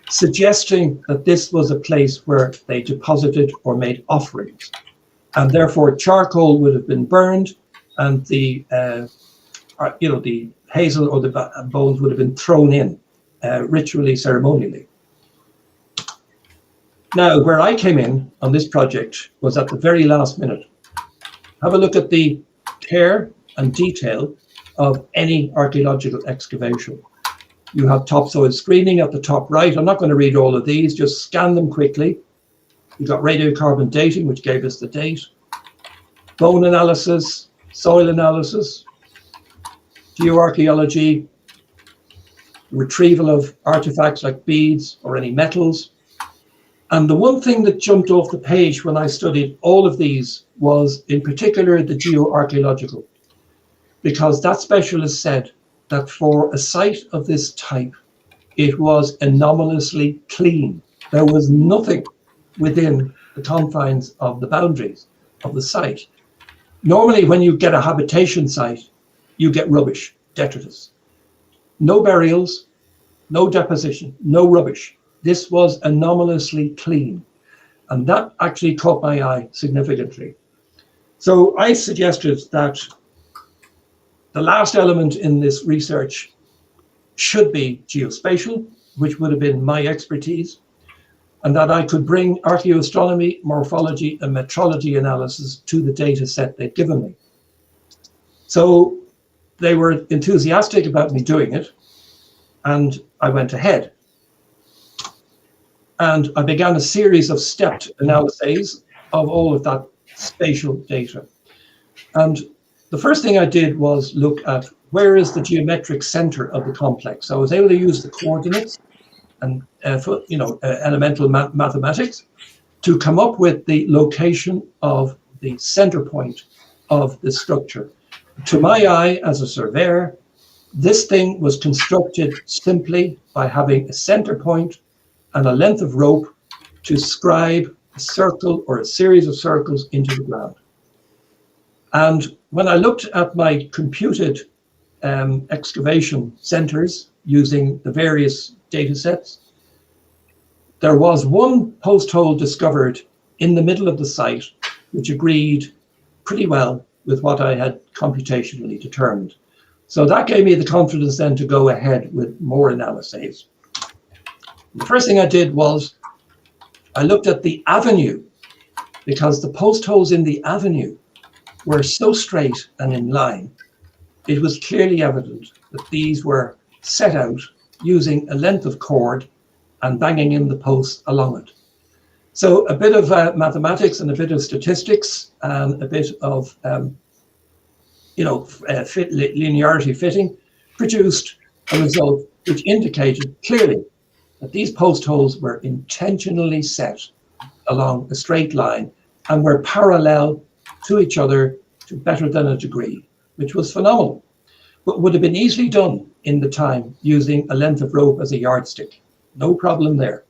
suggesting that this was a place where they deposited or made offerings. And therefore charcoal would have been burned, and the hazel or the bones would have been thrown in ritually, ceremonially. Now, where I came in on this project was at the very last minute. Have a look at the care and detail of any archaeological excavation. You have topsoil screening at the top right. I'm not going to read all of these, just scan them quickly. You've got radiocarbon dating, which gave us the date. Bone analysis, soil analysis, geoarchaeology, retrieval of artifacts like beads or any metals. And the one thing that jumped off the page when I studied all of these was in particular the geoarchaeological, because that specialist said that for a site of this type, it was anomalously clean. There was nothing within the confines of the boundaries of the site. Normally, when you get a habitation site, you get rubbish, detritus. No burials, no deposition, no rubbish. This was anomalously clean. And that actually caught my eye significantly. So I suggested that the last element in this research should be geospatial, which would have been my expertise, and that I could bring archaeoastronomy, morphology, and metrology analysis to the data set they'd given me. So they were enthusiastic about me doing it, and I went ahead. And I began a series of stepped analyses of all of that spatial data. And the first thing I did was look at where is the geometric center of the complex. So I was able to use the coordinates and elemental mathematics to come up with the location of the center point of the structure. To my eye, as a surveyor, this thing was constructed simply by having a center point and a length of rope to scribe a circle or a series of circles into the ground. And when I looked at my computed excavation centers using the various data sets, there was one post hole discovered in the middle of the site, which agreed pretty well with what I had computationally determined. So that gave me the confidence then to go ahead with more analyses. The first thing I did was I looked at the avenue, because the post holes in the avenue were so straight and in line, it was clearly evident that these were set out using a length of cord and banging in the posts along it. So a bit of mathematics and a bit of statistics and a bit of linearity fitting produced a result which indicated clearly that these post holes were intentionally set along a straight line and were parallel to each other to better than a degree, which was phenomenal, but would have been easily done in the time using a length of rope as a yardstick. No problem there.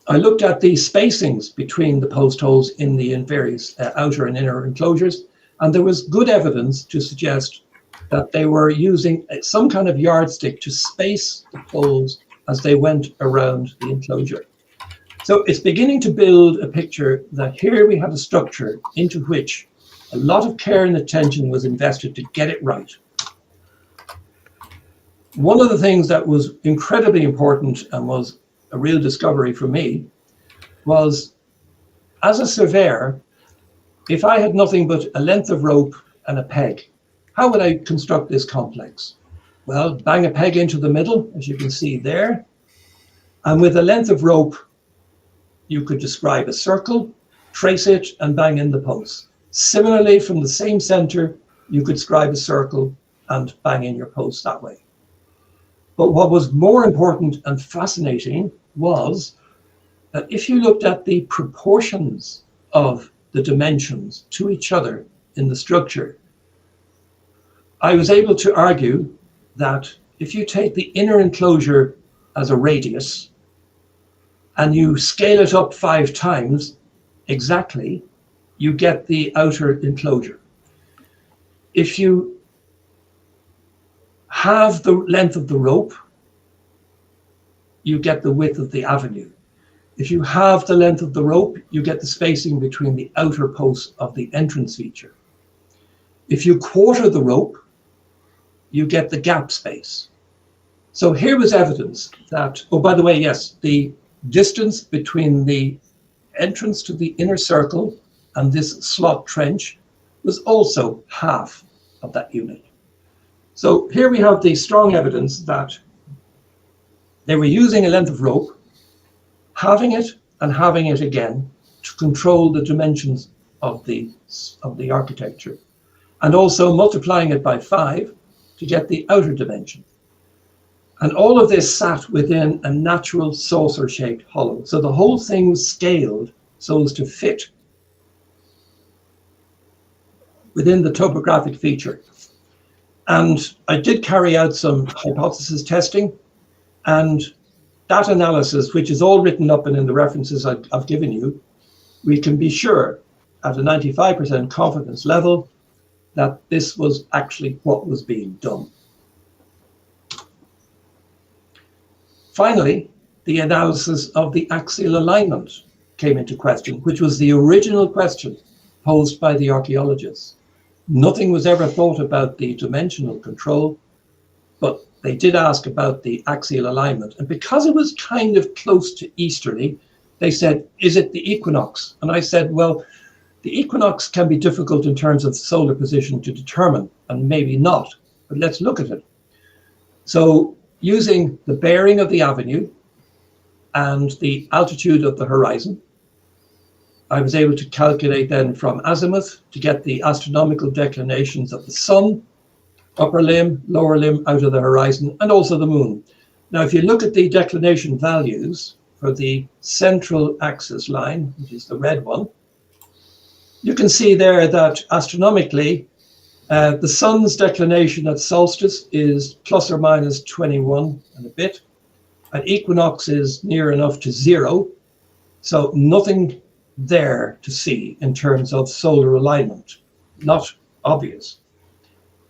I looked at the spacings between the post holes in the various outer and inner enclosures, and there was good evidence to suggest that they were using some kind of yardstick to space the poles as they went around the enclosure. So it's beginning to build a picture that here we have a structure into which a lot of care and attention was invested to get it right. One of the things that was incredibly important and was a real discovery for me was, as a surveyor, if I had nothing but a length of rope and a peg, how would I construct this complex? Well, bang a peg into the middle, as you can see there, and with a length of rope, you could describe a circle, trace it, and bang in the posts. Similarly, from the same center, you could scribe a circle and bang in your post that way. But what was more important and fascinating was that if you looked at the proportions of the dimensions to each other in the structure, I was able to argue that if you take the inner enclosure as a radius and you scale it up 5 times exactly, you get the outer enclosure. If you halve the length of the rope, you get the width of the avenue. If you halve the length of the rope, you get the spacing between the outer posts of the entrance feature. If you quarter the rope, you get the gap space. So here was evidence that, oh, by the way, yes, the distance between the entrance to the inner circle and this slot trench was also half of that unit. So here we have the strong evidence that they were using a length of rope, halving it and halving it again to control the dimensions of the architecture, and also multiplying it by 5 to get the outer dimension. And all of this sat within a natural saucer-shaped hollow. So the whole thing was scaled so as to fit within the topographic feature. And I did carry out some hypothesis testing, and that analysis, which is all written up and in the references I've given you, we can be sure at a 95% confidence level that this was actually what was being done. Finally, the analysis of the axial alignment came into question, which was the original question posed by the archaeologists. Nothing was ever thought about the dimensional control, but they did ask about the axial alignment. And because it was kind of close to easterly, they said, is it the equinox? And I said, well, the equinox can be difficult in terms of solar position to determine, and maybe not, but let's look at it. So using the bearing of the avenue and the altitude of the horizon, I was able to calculate then from azimuth to get the astronomical declinations of the sun, upper limb, lower limb out of the horizon, and also the moon. Now, if you look at the declination values for the central axis line, which is the red one, you can see there that astronomically, the sun's declination at solstice is plus or minus 21 and a bit. At equinox is near enough to 0. So nothing there to see in terms of solar alignment, not obvious.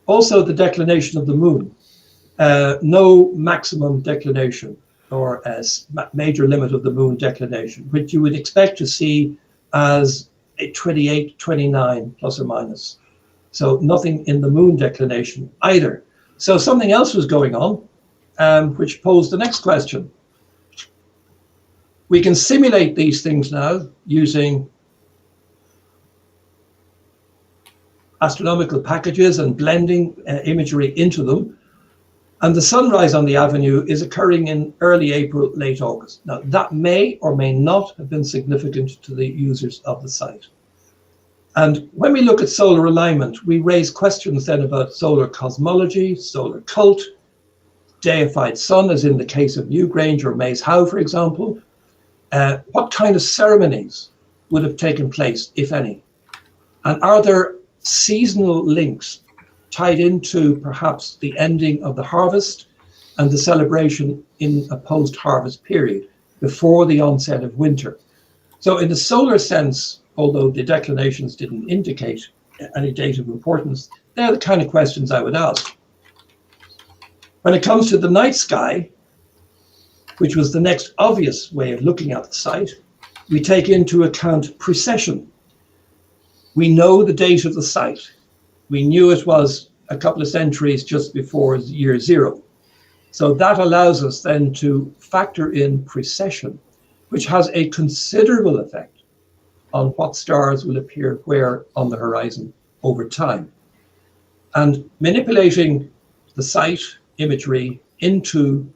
Also the declination of the moon, no maximum declination or as major limit of the moon declination, which you would expect to see as a 28, 29 plus or minus. So nothing in the moon declination either. So something else was going on, which posed the next question. We can simulate these things now using astronomical packages and blending imagery into them. And the sunrise on the avenue is occurring in early April, late August. Now, that may or may not have been significant to the users of the site. And when we look at solar alignment, we raise questions then about solar cosmology, solar cult, deified sun, as in the case of Newgrange or Maze Howe, for example. What kind of ceremonies would have taken place, if any? And are there seasonal links tied into perhaps the ending of the harvest and the celebration in a post-harvest period before the onset of winter? So in the solar sense, although the declinations didn't indicate any date of importance, they're the kind of questions I would ask. When it comes to the night sky, which was the next obvious way of looking at the site, we take into account precession. We know the date of the site. We knew it was a couple of centuries just before year 0. So that allows us then to factor in precession, which has a considerable effect on what stars will appear where on the horizon over time. And manipulating the site imagery into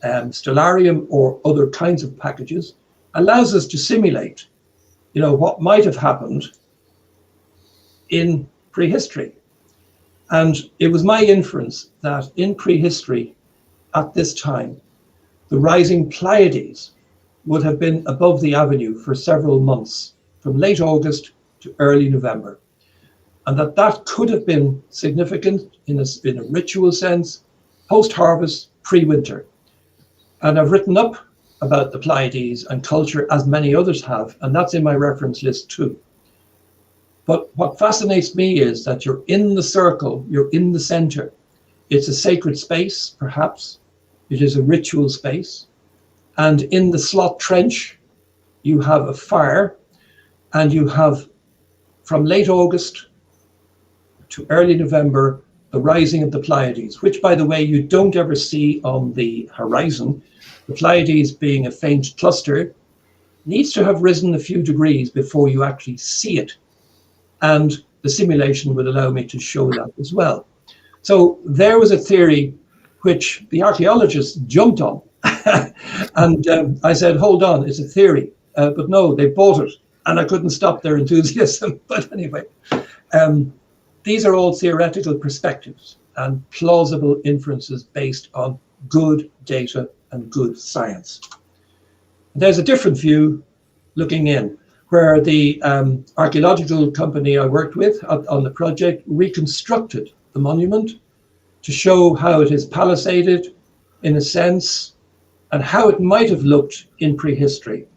stellarium or other kinds of packages allows us to simulate, what might have happened in prehistory. And it was my inference that in prehistory, at this time, the rising Pleiades would have been above the avenue for several months, from late August to early November. And that could have been significant in a ritual sense, post-harvest, pre-winter. And I've written up about the Pleiades and culture, as many others have, and that's in my reference list too. But what fascinates me is that you're in the circle, you're in the center. It's a sacred space, perhaps. It is a ritual space. And in the slot trench, you have a fire, and you have, from late August to early November, the rising of the Pleiades, which, by the way, you don't ever see on the horizon. The Pleiades, being a faint cluster, needs to have risen a few degrees before you actually see it. And the simulation would allow me to show that as well. So there was a theory which the archaeologists jumped on. And I said, hold on, it's a theory. But no, they bought it. And I couldn't stop their enthusiasm. But anyway, these are all theoretical perspectives and plausible inferences based on good data and good science. There's a different view looking in, where the archaeological company I worked with on the project reconstructed the monument to show how it is palisaded in a sense and how it might have looked in prehistory.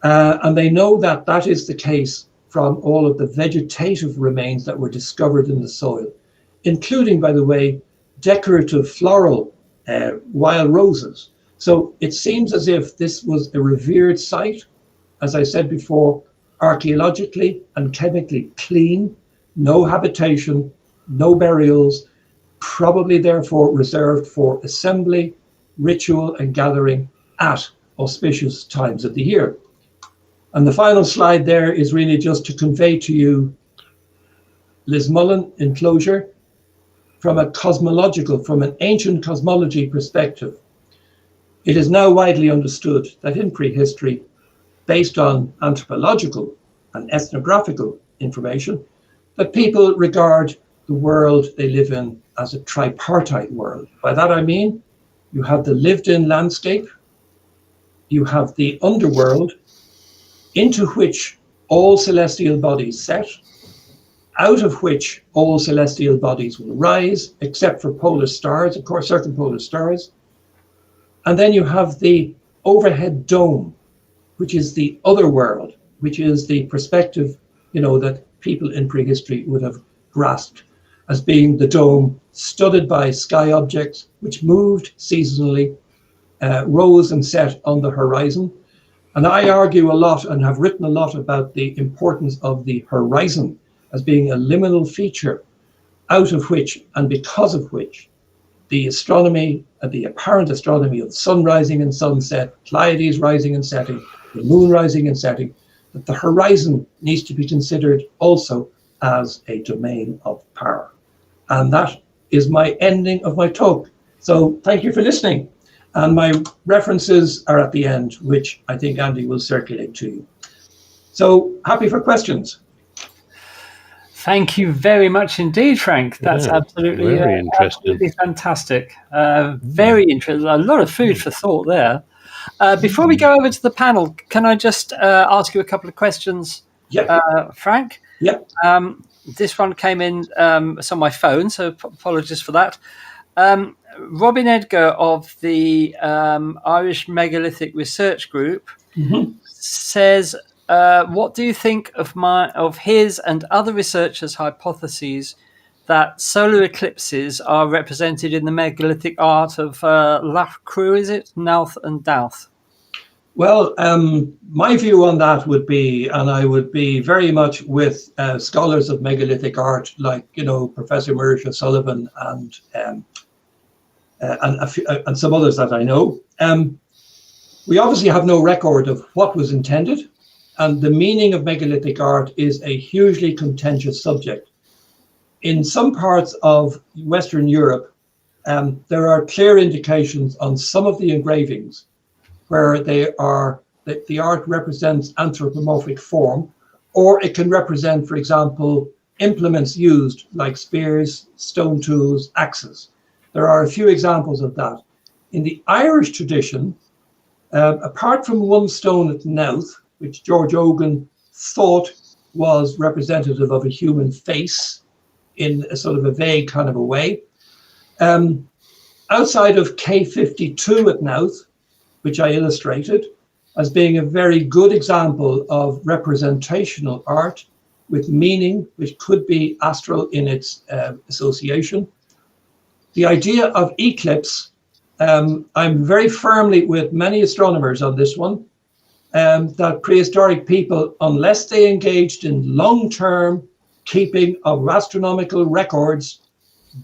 And they know that that is the case from all of the vegetative remains that were discovered in the soil, including, by the way, decorative floral wild roses. So it seems as if this was a revered site, as I said before, archaeologically and chemically clean, no habitation, no burials, probably therefore reserved for assembly, ritual and gathering at auspicious times of the year. And the final slide there is really just to convey to you Lismullen enclosure from a cosmological, from an ancient cosmology perspective. It is now widely understood that in prehistory, based on anthropological and ethnographical information, that people regard the world they live in as a tripartite world. By that I mean, you have the lived-in landscape, you have the underworld, into which all celestial bodies set, out of which all celestial bodies will rise, except for polar stars, of course, circumpolar stars. And then you have the overhead dome, which is the other world, which is the perspective, that people in prehistory would have grasped as being the dome studded by sky objects, which moved seasonally, rose and set on the horizon. And I argue a lot and have written a lot about the importance of the horizon as being a liminal feature out of which and because of which the astronomy, the apparent astronomy of sun rising and sunset, Pleiades rising and setting, the moon rising and setting, that the horizon needs to be considered also as a domain of power. And that is my ending of my talk. So thank you for listening. And my references are at the end, which I think Andy will circulate to you. So happy for questions. Thank you very much indeed, Frank. That's absolutely very interesting. Absolutely fantastic. Very interesting. A lot of food for thought there. Before we go over to the panel, can I just ask you a couple of questions, Frank? Yeah. This one came in, it's on my phone, so apologies for that. Robin Edgar of the Irish Megalithic Research Group says, what do you think of his and other researchers' hypotheses that solar eclipses are represented in the megalithic art of Lachcrew, is it? Knowth and Dowth? Well, my view on that would be, and I would be very much with scholars of megalithic art, like, Professor Murray O'Sullivan and some others that I know. We obviously have no record of what was intended, and the meaning of megalithic art is a hugely contentious subject. In some parts of Western Europe, there are clear indications on some of the engravings where the art represents anthropomorphic form, or it can represent, for example, implements used like spears, stone tools, axes. There are a few examples of that. In the Irish tradition, apart from one stone at Knowth, which George Ogan thought was representative of a human face in a sort of a vague kind of a way, outside of K52 at Knowth, which I illustrated as being a very good example of representational art with meaning, which could be astral in its association. The idea of eclipse, I'm very firmly with many astronomers on this one, that prehistoric people, unless they engaged in long-term keeping of astronomical records,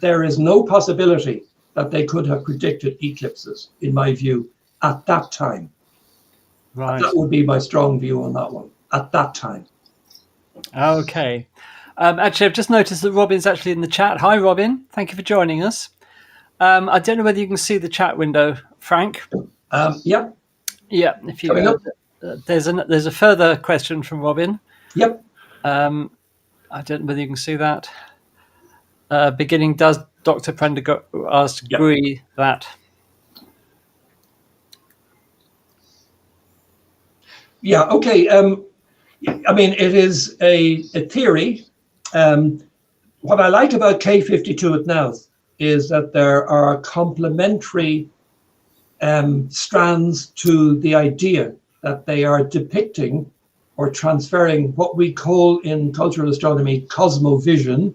there is no possibility that they could have predicted eclipses, in my view, at that time. Right. That would be my strong view on that one, at that time. Okay. Actually, I've just noticed that Robin's actually in the chat. Hi, Robin. Thank you for joining us. I don't know whether you can see the chat window, Frank. Yeah. Yeah. If you Coming up. there's a further question from Robin. Yep. I don't know whether you can see that. Beginning, does Dr. Prendergast agree that? Yeah. Okay. I mean, it is a theory. What I like about K52 at Knowth is that there are complementary strands to the idea that they are depicting or transferring what we call in cultural astronomy cosmovision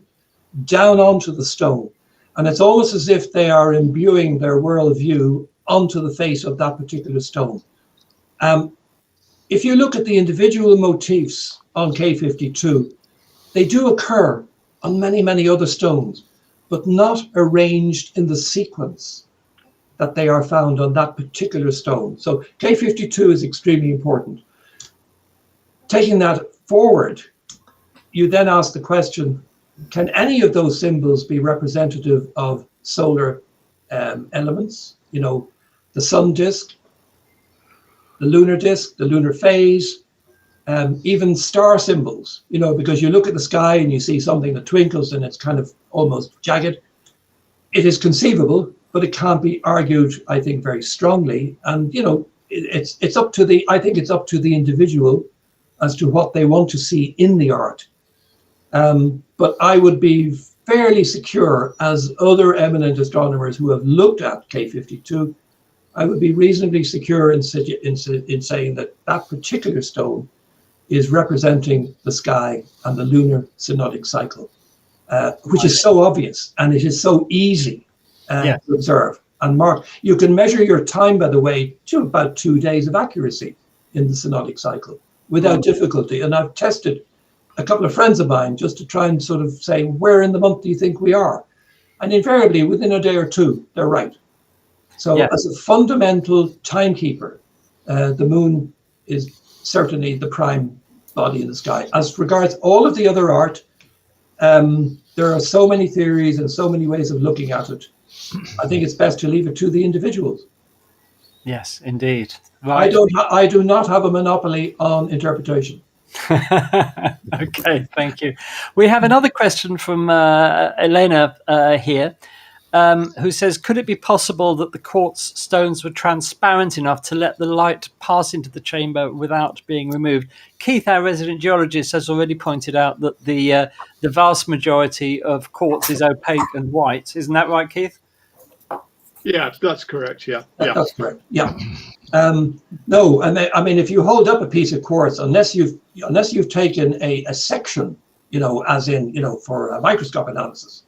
down onto the stone. And it's almost as if they are imbuing their worldview onto the face of that particular stone. If you look at the individual motifs on K52, they do occur on many, many other stones, but not arranged in the sequence that they are found on that particular stone. So K52 is extremely important. Taking that forward, you then ask the question, can any of those symbols be representative of solar elements? You know, the sun disk, the lunar phase, even star symbols, you know, because you look at the sky and you see something that twinkles and it's kind of almost jagged. It is conceivable, but it can't be argued, I think, very strongly. And, you know, it's up to the individual as to what they want to see in the art. But I would be fairly secure, as other eminent astronomers who have looked at K52, I would be reasonably secure in saying that that particular stone is representing the sky and the lunar synodic cycle, which is so obvious and it is so easy to observe and mark. You can measure your time, by the way, to about 2 days of accuracy in the synodic cycle without difficulty. And I've tested a couple of friends of mine just to try and sort of say, where in the month do you think we are? And invariably, within a day or two, they're right. So as a fundamental timekeeper, the moon is certainly the prime body in the sky. As regards all of the other art, there are so many theories and so many ways of looking at it. I think it's best to leave it to the individuals. Yes, indeed. Right. I do not have a monopoly on interpretation. Okay, thank you. We have another question from Elena here, who says, could it be possible that the quartz stones were transparent enough to let the light pass into the chamber without being removed? Keith, our resident geologist, has already pointed out that the vast majority of quartz is opaque and white. Isn't that right, Keith? Yeah, that's correct. Yeah. That's correct. Yeah. No, I mean, if you hold up a piece of quartz, unless you've taken a section, you know, as in, you know, for a microscope analysis,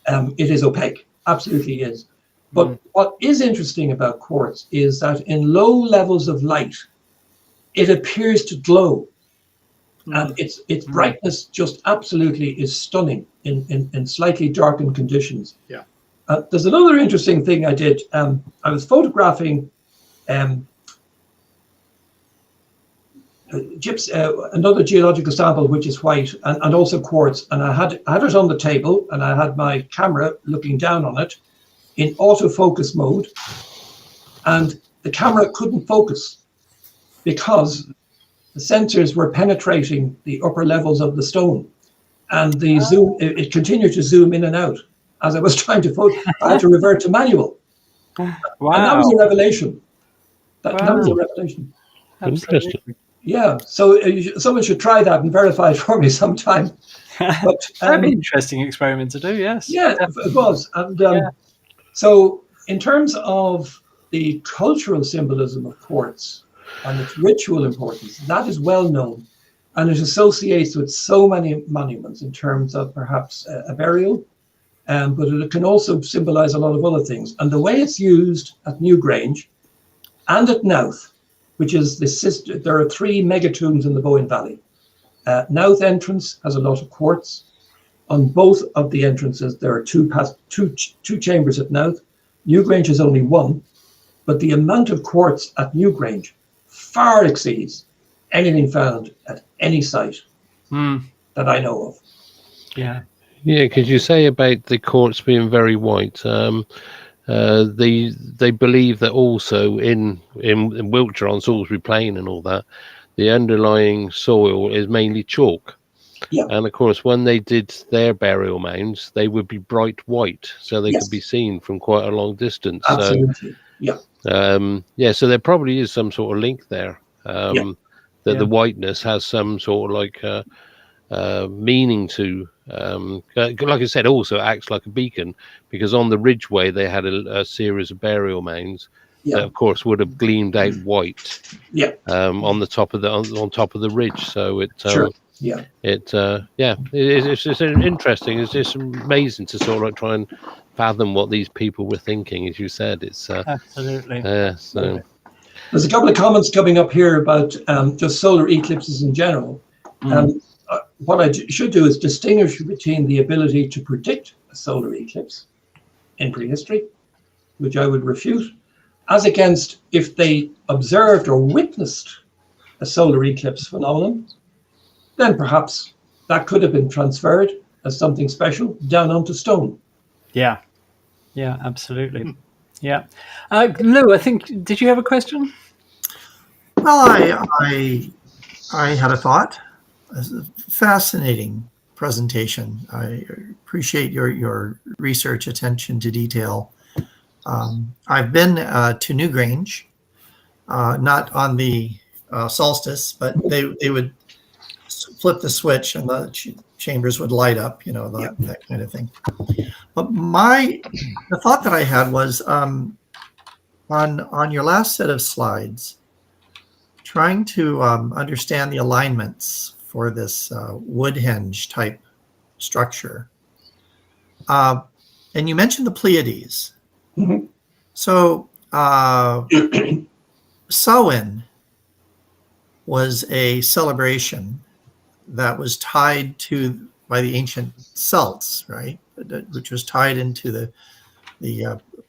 it is opaque. Absolutely is. But what is interesting about quartz is that in low levels of light, it appears to glow, and its brightness just absolutely is stunning in slightly darkened conditions. Yeah. There's another interesting thing I did. I was photographing another geological sample, which is white and also quartz. And I had it on the table, and I had my camera looking down on it in autofocus mode. And the camera couldn't focus because the sensors were penetrating the upper levels of the stone. and the zoom, it continued to zoom in and out as I was trying to photo. I had to revert to manual. Wow. And that was a revelation. That was a Wow. revelation. Interesting. Yeah, so someone should try that and verify it for me sometime. But That'd be an interesting experiment to do, yes. yeah, it was. And so in terms of the cultural symbolism of quartz and its ritual importance, that is well known. And it associates with so many monuments in terms of perhaps a burial, but it can also symbolize a lot of other things. And the way it's used at Newgrange and at Knowth, which is the sister, there are 3 megatombs in the Boyne Valley. Knowth entrance has a lot of quartz. On both of the entrances, there are two chambers at Knowth. Newgrange has only 1, but the amount of quartz at Newgrange far exceeds anything found at any site that I know of. Yeah. Yeah, because you say about the quartz being very white. They believe that also in Wiltshire on Salisbury Plain and all that, the underlying soil is mainly chalk. Yeah. And of course, when they did their burial mounds, they would be bright white, so they could be seen from quite a long distance. Absolutely. So there probably is some sort of link there. That the whiteness has some sort of like meaning to, like I said, also acts like a beacon, because on the Ridgeway they had a series of burial mounds that, of course, would have gleamed out white. On the top of the on top of the ridge. So it it's just interesting. It's just amazing to sort of like try and fathom what these people were thinking. As you said, it's absolutely. So there's a couple of comments coming up here about just solar eclipses in general. What I should do is distinguish between the ability to predict a solar eclipse in prehistory, which I would refute, as against if they observed or witnessed a solar eclipse phenomenon, then perhaps that could have been transferred as something special down onto stone. Yeah, absolutely. Yeah. Lou, I think, did you have a question? Well, I had a thought. It's a fascinating presentation. I appreciate your research, attention to detail. I've been to Newgrange, not on the solstice, but they would flip the switch and the chambers would light up, that kind of thing. But the thought that I had was on your last set of slides, trying to understand the alignments for this Woodhenge type structure. And you mentioned the Pleiades. Mm-hmm. So Samhain was a celebration that was tied to by the ancient Celts, right? Which was tied into the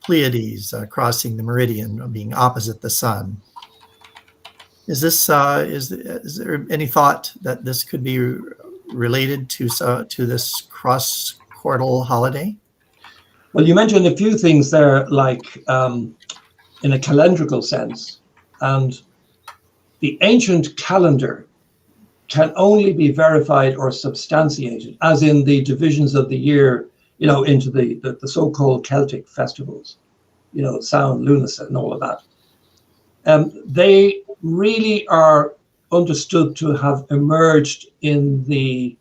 Pleiades crossing the meridian, being opposite the sun. Is this is there any thought that this could be related to this cross-quartal holiday? Well, you mentioned a few things there, like in a calendrical sense, and the ancient calendar can only be verified or substantiated, as in the divisions of the year, into the so-called Celtic festivals, Samhain, Lughnasadh, and all of that. They really are understood to have emerged in the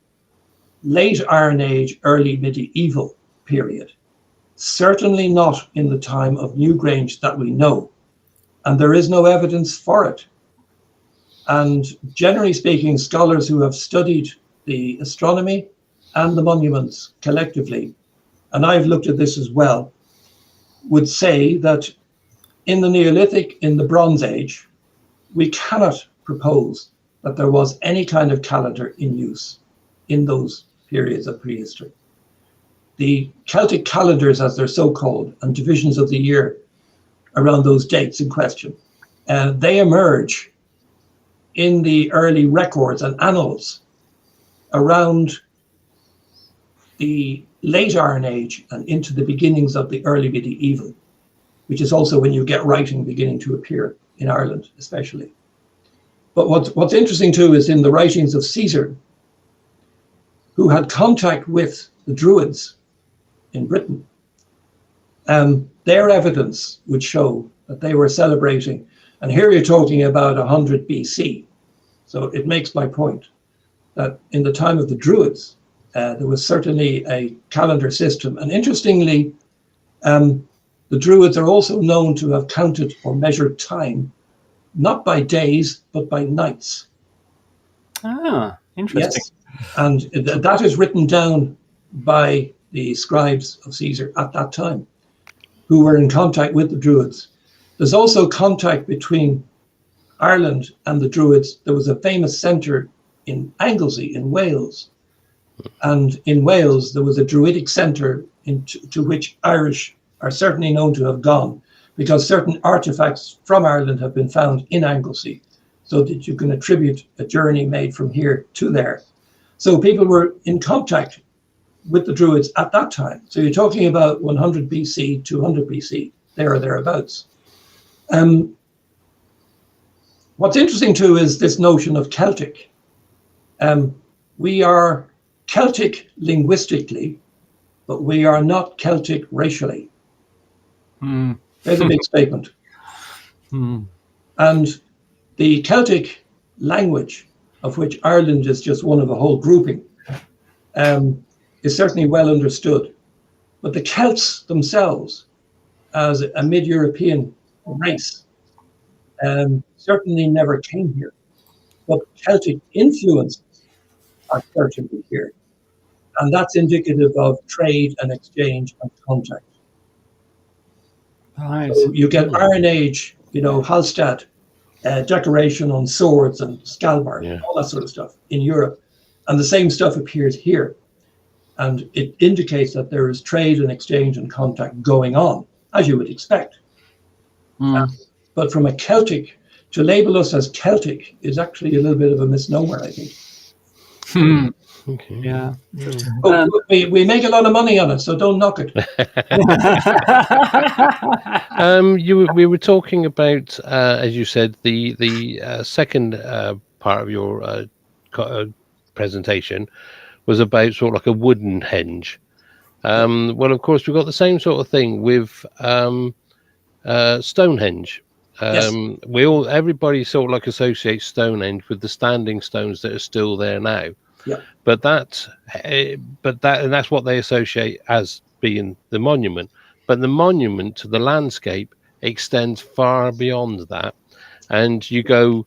late Iron Age, early medieval period. Certainly not in the time of Newgrange that we know, and there is no evidence for it. And generally speaking, scholars who have studied the astronomy and the monuments collectively, and I've looked at this as well, would say that in the Neolithic, in the Bronze Age, we cannot propose that there was any kind of calendar in use in those periods of prehistory. The Celtic calendars, as they're so called, and divisions of the year around those dates in question, they emerge in the early records and annals around the late Iron Age and into the beginnings of the early medieval, which is also when you get writing beginning to appear in Ireland, especially. But what's interesting too is in the writings of Caesar, who had contact with the Druids in Britain, their evidence would show that they were celebrating, and here you're talking about 100 BC. So it makes my point that in the time of the Druids, there was certainly a calendar system. And interestingly, the Druids are also known to have counted or measured time, not by days, but by nights. Ah, interesting. Yes, and that is written down by the scribes of Caesar at that time, who were in contact with the Druids. There's also contact between Ireland and the Druids. There was a famous centre in Anglesey in Wales. And in Wales, there was a Druidic centre to which Irish are certainly known to have gone, because certain artifacts from Ireland have been found in Anglesey, so that you can attribute a journey made from here to there. So people were in contact with the Druids at that time. So you're talking about 100 BC, 200 BC, there or thereabouts. What's interesting too is this notion of Celtic. We are Celtic linguistically, but we are not Celtic racially. There's a big statement. And the Celtic language, of which Ireland is just one of a whole grouping, is certainly well understood. But the Celts themselves, as a mid-European race, certainly never came here. But Celtic influences are certainly here. And that's indicative of trade and exchange and contact. Right. So you get Iron Age, Hallstatt, decoration on swords and scalbards, all that sort of stuff in Europe. And the same stuff appears here. And it indicates that there is trade and exchange and contact going on, as you would expect. But from a Celtic, to label us as Celtic is actually a little bit of a misnomer, I think. Okay. Yeah. We make a lot of money on it, so don't knock it. We were talking about, as you said, the second part of your presentation was about sort of like a wooden henge. Well, of course, we've got the same sort of thing with Stonehenge. Everybody sort of like associates Stonehenge with the standing stones that are still there now. Yeah. But that's what they associate as being the monument. But the monument to the landscape extends far beyond that, and you go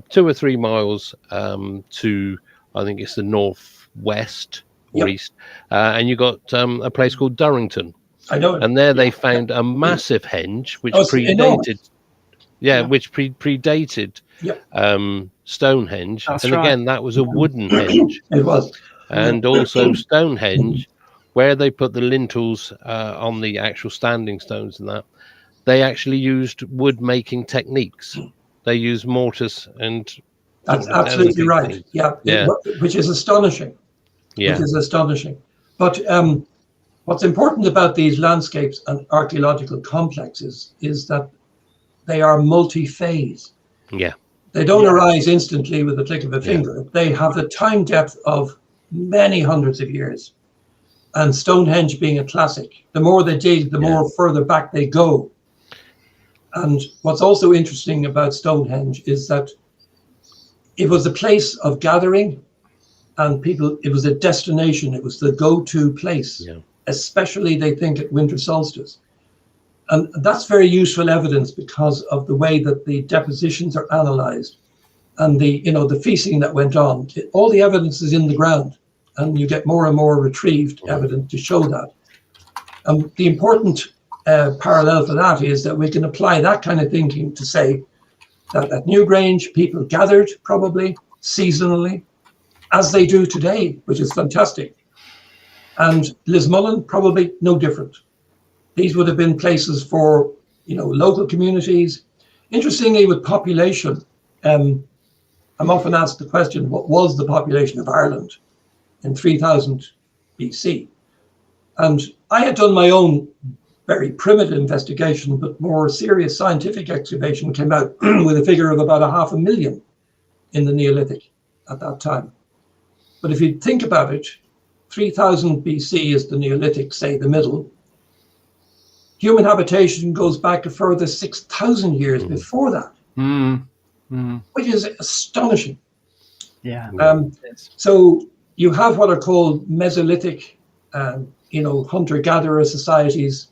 2 or 3 miles to, I think it's the northwest or east, and you got a place called Durrington. I know it. And there they found a massive henge which predated. Which predated Stonehenge. That's and right. Again, that was a wooden henge. It was. And also Stonehenge, where they put the lintels on the actual standing stones and that, they actually used wood making techniques. They used mortars and... That's absolutely right. Yeah. Which is astonishing. Which is astonishing. But what's important about these landscapes and archaeological complexes is that they are multi-phase. Yeah. They don't arise instantly with the click of a finger. They have a time depth of many hundreds of years. And Stonehenge being a classic, the more they dig, the more further back they go. And what's also interesting about Stonehenge is that it was a place of gathering, and it was a destination. It was the go-to place, especially they think at winter solstice. And that's very useful evidence because of the way that the depositions are analyzed and the feasting that went on. All the evidence is in the ground, and you get more and more retrieved evidence to show that. And the important parallel for that is that we can apply that kind of thinking to say that at Newgrange, people gathered probably seasonally, as they do today, which is fantastic. And Lismullen, probably no different. These would have been places for, local communities. Interestingly, with population, I'm often asked the question, what was the population of Ireland in 3000 BC? And I had done my own very primitive investigation, but more serious scientific excavation came out with a figure of about 500,000 in the Neolithic at that time. But if you think about it, 3000 BC is the Neolithic, say the middle. Human habitation goes back a further 6,000 years before that, which is astonishing. Yeah. So you have what are called Mesolithic, hunter-gatherer societies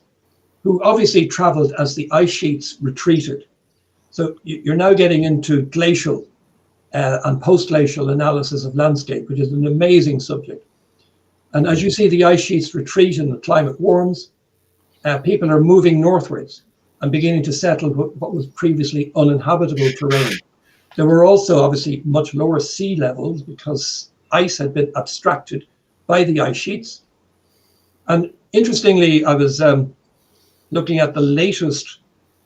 who obviously traveled as the ice sheets retreated. So you're now getting into glacial and post-glacial analysis of landscape, which is an amazing subject. And as you see the ice sheets retreat and the climate warms, people are moving northwards and beginning to settle what was previously uninhabitable terrain. There were also obviously much lower sea levels because ice had been abstracted by the ice sheets. And interestingly, I was looking at the latest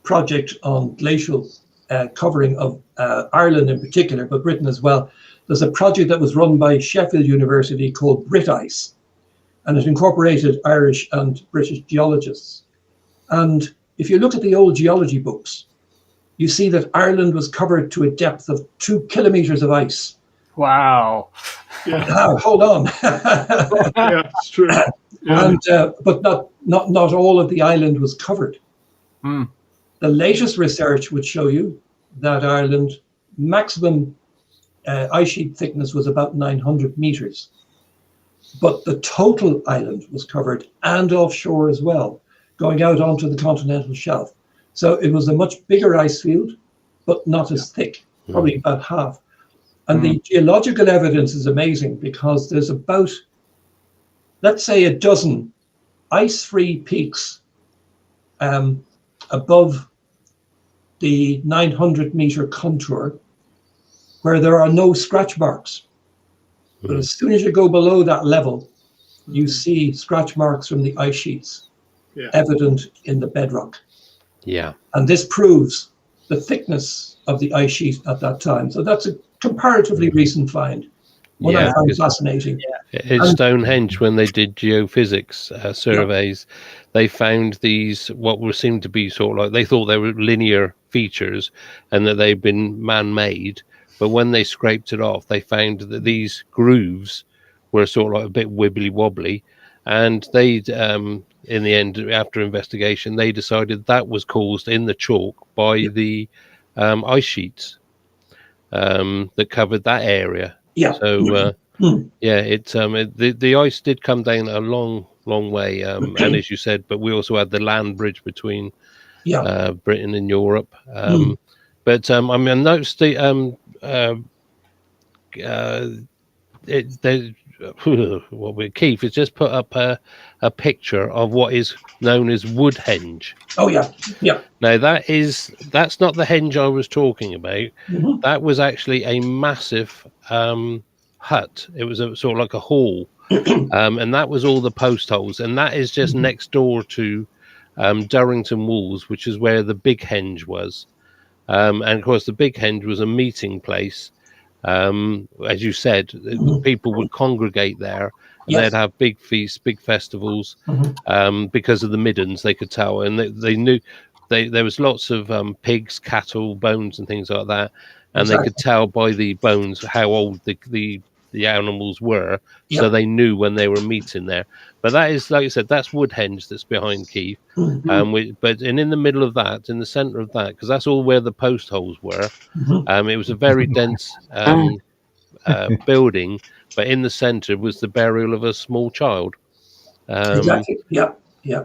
project on glacial covering of Ireland in particular, but Britain as well. There's a project that was run by Sheffield University called Brit Ice, and it incorporated Irish and British geologists. And if you look at the old geology books, you see that Ireland was covered to a depth of 2 kilometers of ice. Wow. Yeah, Now, hold on. yeah, it's true. Yeah. And but not all of the island was covered. The latest research would show you that Ireland maximum ice sheet thickness was about 900 meters, but the total island was covered and offshore as well, going out onto the continental shelf. So it was a much bigger ice field, but not as thick, probably about half. And the geological evidence is amazing because there's about, let's say, a dozen ice-free peaks above the 900-meter contour where there are no scratch marks. But as soon as you go below that level, you see scratch marks from the ice sheets evident in the bedrock. Yeah. And this proves the thickness of the ice sheet at that time. So that's a comparatively recent find. One I found fascinating. In Stonehenge, when they did geophysics surveys, they found these, what were seemed to be sort of like, they thought they were linear features and that they'd been man-made. But when they scraped it off, they found that these grooves were sort of like a bit wibbly-wobbly. And they, in the end, after investigation, they decided that was caused in the chalk by the ice sheets that covered that area. Yeah. So, the ice did come down a long way. And as you said, but we also had the land bridge between Britain and Europe. But I mean, I noticed the Keith has just put up a picture of what is known as Woodhenge. Oh yeah. Now that's not the henge I was talking about. That was actually a massive hut. It was a sort of like a hall, and that was all the post holes, and that is just next door to Durrington Walls, which is where the big henge was. And of course, the big henge was a meeting place. As you said, people would congregate there, and they'd have big feasts, big festivals, because of the middens. They could tell, and they knew there was lots of pigs, cattle, bones, and things like that, and they could tell by the bones how old the animals were, so they knew when they were meeting there. But that is, like I said, that's Woodhenge that's behind Keith. But in the middle of that, in the centre of that, because that's all where the post holes were, it was a very dense building, but in the centre was the burial of a small child. Exactly. Yeah.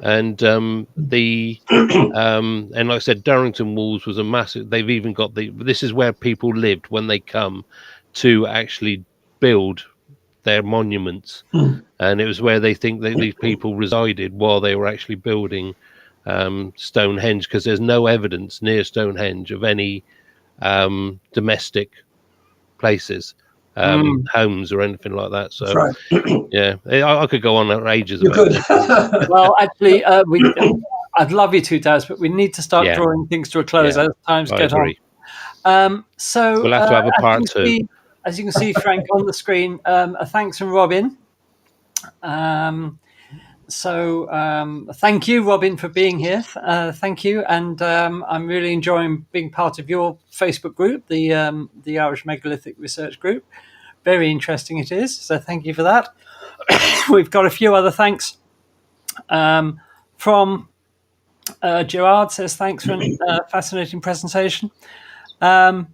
And and like I said, Durrington Walls was a massive. They've even got this is where people lived when they come to actually build their monuments, and it was where they think that these people resided while they were actually building Stonehenge, because there's no evidence near Stonehenge of any domestic places, homes or anything like that. So I could go on for ages about this. Well, actually, I'd love you to, Daz, but we need to start drawing things to a close as times get on. So we'll have to have a part two. As you can see, Frank, on the screen, a thanks from Robin. Thank you, Robin, for being here. Thank you, and I'm really enjoying being part of your Facebook group, the Irish Megalithic Research Group. very interesting it is. So thank you for that. We've got a few other thanks from Gerard says thanks for a fascinating presentation. And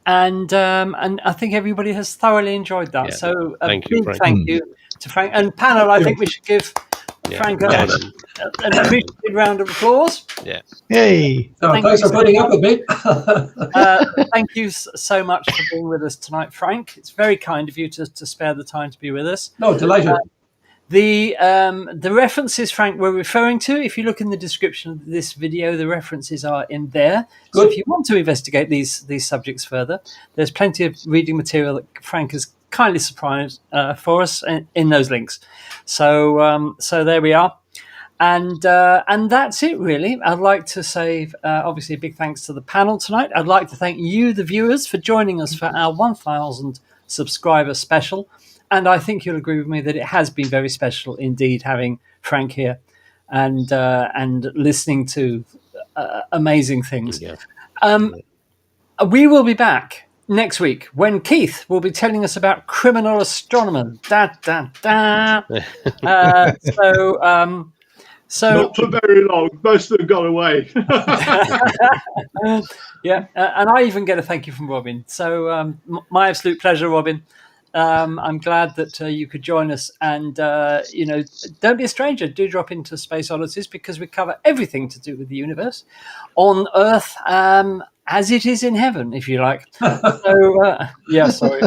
I think everybody has thoroughly enjoyed that. Yeah. So a Thank you, big Frank. thank you to Frank. And panel, I think we should give Frank an appreciated round of applause. Yeah. Yay! So thanks for putting up with me. Thank you so much for being with us tonight, Frank. It's very kind of you to spare the time to be with us. No, delighted. The references, Frank, we're referring to, if you look in the description of this video, the references are in there. Good. So if you want to investigate these subjects further, there's plenty of reading material that Frank has kindly supplied for us in those links. So there we are. And that's it, really. I'd like to say, obviously, a big thanks to the panel tonight. I'd like to thank you, the viewers, for joining us for our 1,000 subscriber special. And I think you'll agree with me that it has been very special indeed having Frank here and listening to amazing things. Yeah. We will be back next week when Keith will be telling us about criminal astronomers. So Not for very long. Most of them got away. yeah, and I even get a thank you from Robin. So my absolute pleasure, Robin. I'm glad that you could join us, and don't be a stranger. Do drop into Space Oddities because we cover everything to do with the universe on Earth, as it is in heaven, if you like. So, sorry.